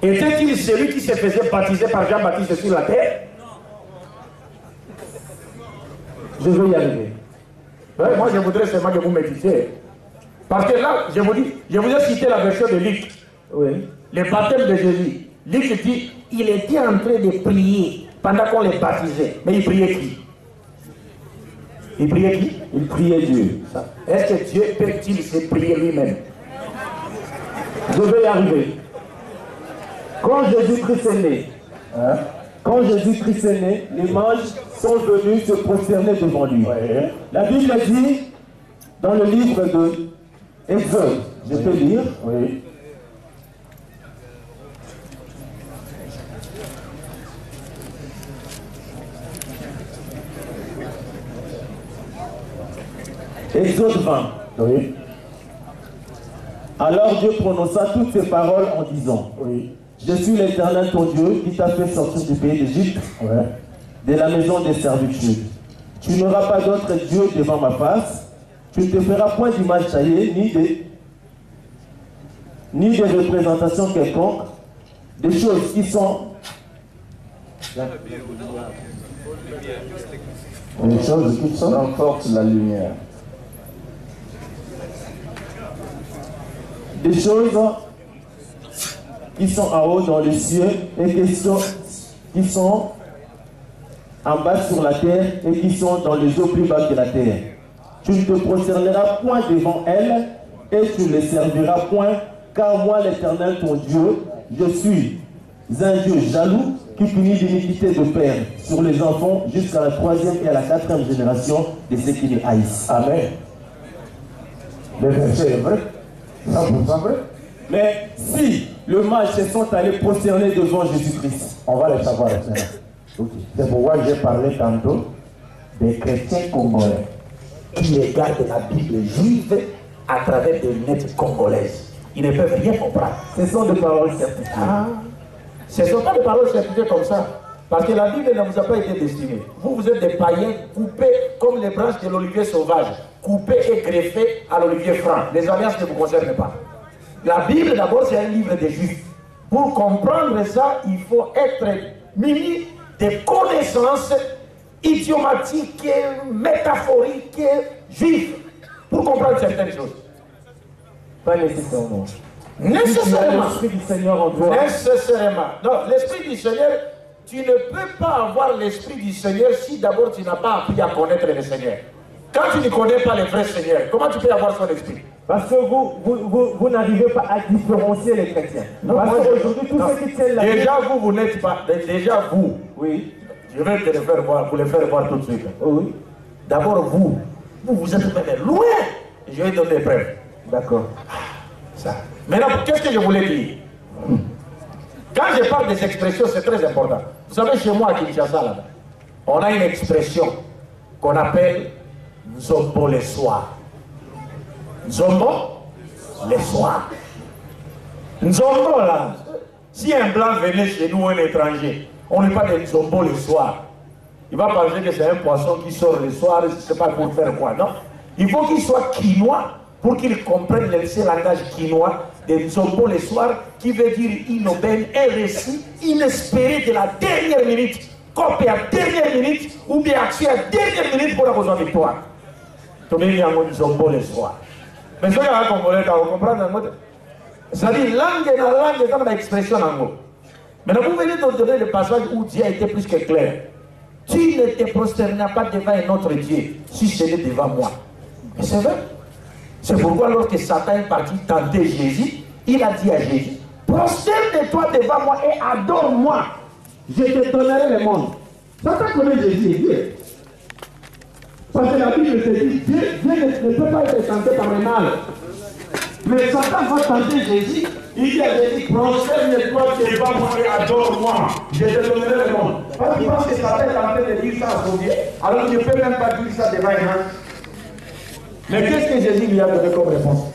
Speaker 5: était-il celui qui se faisait baptiser par Jean-Baptiste sur la terre? Je vais y arriver. Ouais, moi, je voudrais seulement que vous méditiez. Parce que là, je vous ai cité la version de Luc. Oui. Le baptême de Jésus. Luc dit, il était en train de prier pendant qu'on le baptisait. Mais il priait qui? Il priait qui?
Speaker 3: Il priait Dieu.
Speaker 5: Est-ce que Dieu peut-il se prier lui-même? Je vais y arriver.
Speaker 3: Quand Jésus-Christ est né, les mages sont venus se prosterner devant lui. Ouais. La Bible dit, dans le livre de Exode, je peux lire, oui. Exode 20. Oui. Alors Dieu prononça toutes ces paroles en disant, oui, je suis l'Éternel ton Dieu qui t'a fait sortir du pays d'Égypte, ouais, de la maison des servitudes. Tu n'auras pas d'autre Dieu devant ma face. Tu ne te feras point d'image taillée, ni de représentation quelconque, des choses qui sont...
Speaker 2: Les choses qui renforcent la lumière.
Speaker 3: Des choses qui sont en haut dans les cieux et qui sont en bas sur la terre et qui sont dans les eaux plus bas que la terre. Tu ne te prosterneras point devant elles et tu ne les serviras point, car moi l'Éternel ton Dieu, je suis un Dieu jaloux qui punit l'iniquité de père sur les enfants jusqu'à la 3e et à la 4e génération de ceux qui les haïssent. Amen.
Speaker 5: Le verset est vrai. 100% vrai.
Speaker 3: Mais si le mage se sont allés prosterner devant Jésus-Christ,
Speaker 5: on va le savoir maintenant. Okay. C'est pourquoi j'ai parlé tantôt des chrétiens congolais qui regardent la Bible juive à travers des lunettes congolaises. Ils ne peuvent rien comprendre.
Speaker 3: Ce sont des paroles certifiées.
Speaker 5: Ce ne sont pas des paroles certifiées comme ça. Parce que la Bible ne vous a pas été destinée. Vous êtes des païens coupés comme les branches de l'olivier sauvage, coupés et greffés à l'olivier franc. Les alliances ne vous concernent pas. La Bible, d'abord, c'est un livre des Juifs. Pour comprendre ça, il faut être muni de connaissances idiomatiques, métaphoriques, juives, pour comprendre certaines choses.
Speaker 3: Pas nécessairement.
Speaker 5: Nécessairement.
Speaker 3: L'Esprit du Seigneur en toi.
Speaker 5: Nécessairement. Non, l'Esprit du Seigneur, tu ne peux pas avoir l'Esprit du Seigneur si d'abord tu n'as pas appris à connaître le Seigneur. Quand tu ne connais pas le vrai Seigneur, comment tu peux avoir son esprit?
Speaker 3: Parce que vous n'arrivez pas à différencier les chrétiens.
Speaker 5: Non,
Speaker 3: parce qu'aujourd'hui, tous ceux qui tiennent la
Speaker 5: déjà vous n'êtes pas. Déjà vous.
Speaker 3: Oui.
Speaker 5: Je vais te le faire voir, vous le faire voir tout de suite.
Speaker 3: Oui.
Speaker 5: D'abord vous êtes même loin. Je vais donner des preuves.
Speaker 3: D'accord.
Speaker 5: Ça. Maintenant, qu'est-ce que je voulais dire? Quand je parle des expressions, c'est très important. Vous savez, chez moi à Kinshasa, là-bas, on a une expression qu'on appelle Nzombo le soir. Nzombo le soir. Nzombo, là, si un blanc venait chez nous, un étranger, on ne parle de Nzombo le soir. Il va penser que c'est un poisson qui sort le soir, je ne sais pas pour faire quoi, non? Il faut qu'il soit quinois pour qu'il comprenne le langage quinois de Nzombo le soir, qui veut dire une aubaine, un récit inespéré de la dernière minute, copie à dernière minute, ou bien action à dernière minute pour la besoin de victoire. Tout le monde a Nzombo le soir. Mais ce qu'il y a un Congolais, vous comprenez? C'est-à-dire, langue dans langue, comme l'expression en mot. Maintenant, vous venez de donner le passage où Dieu a été plus que clair. Tu ne te prosterneras pas devant un autre Dieu, si ce n'est devant moi. Et c'est vrai. C'est pourquoi lorsque Satan est parti tenter Jésus, il a dit à Jésus, prosterne-toi devant moi et adore-moi. Je te donnerai le monde. Satan connaît Jésus, Dieu. Parce que la Bible se dit, Dieu ne peut pas être tenté par le mal. Mais Satan va tenter Jésus. Il dit à Jésus, prosterne-toi devant moi et adore-moi. Je te donnerai le monde. Parce qu'il pense que Satan est en train de dire ça à son Dieu. Alors il ne peut même pas dire ça devant un ange. Mais qu'est-ce que Jésus lui a donné comme réponse?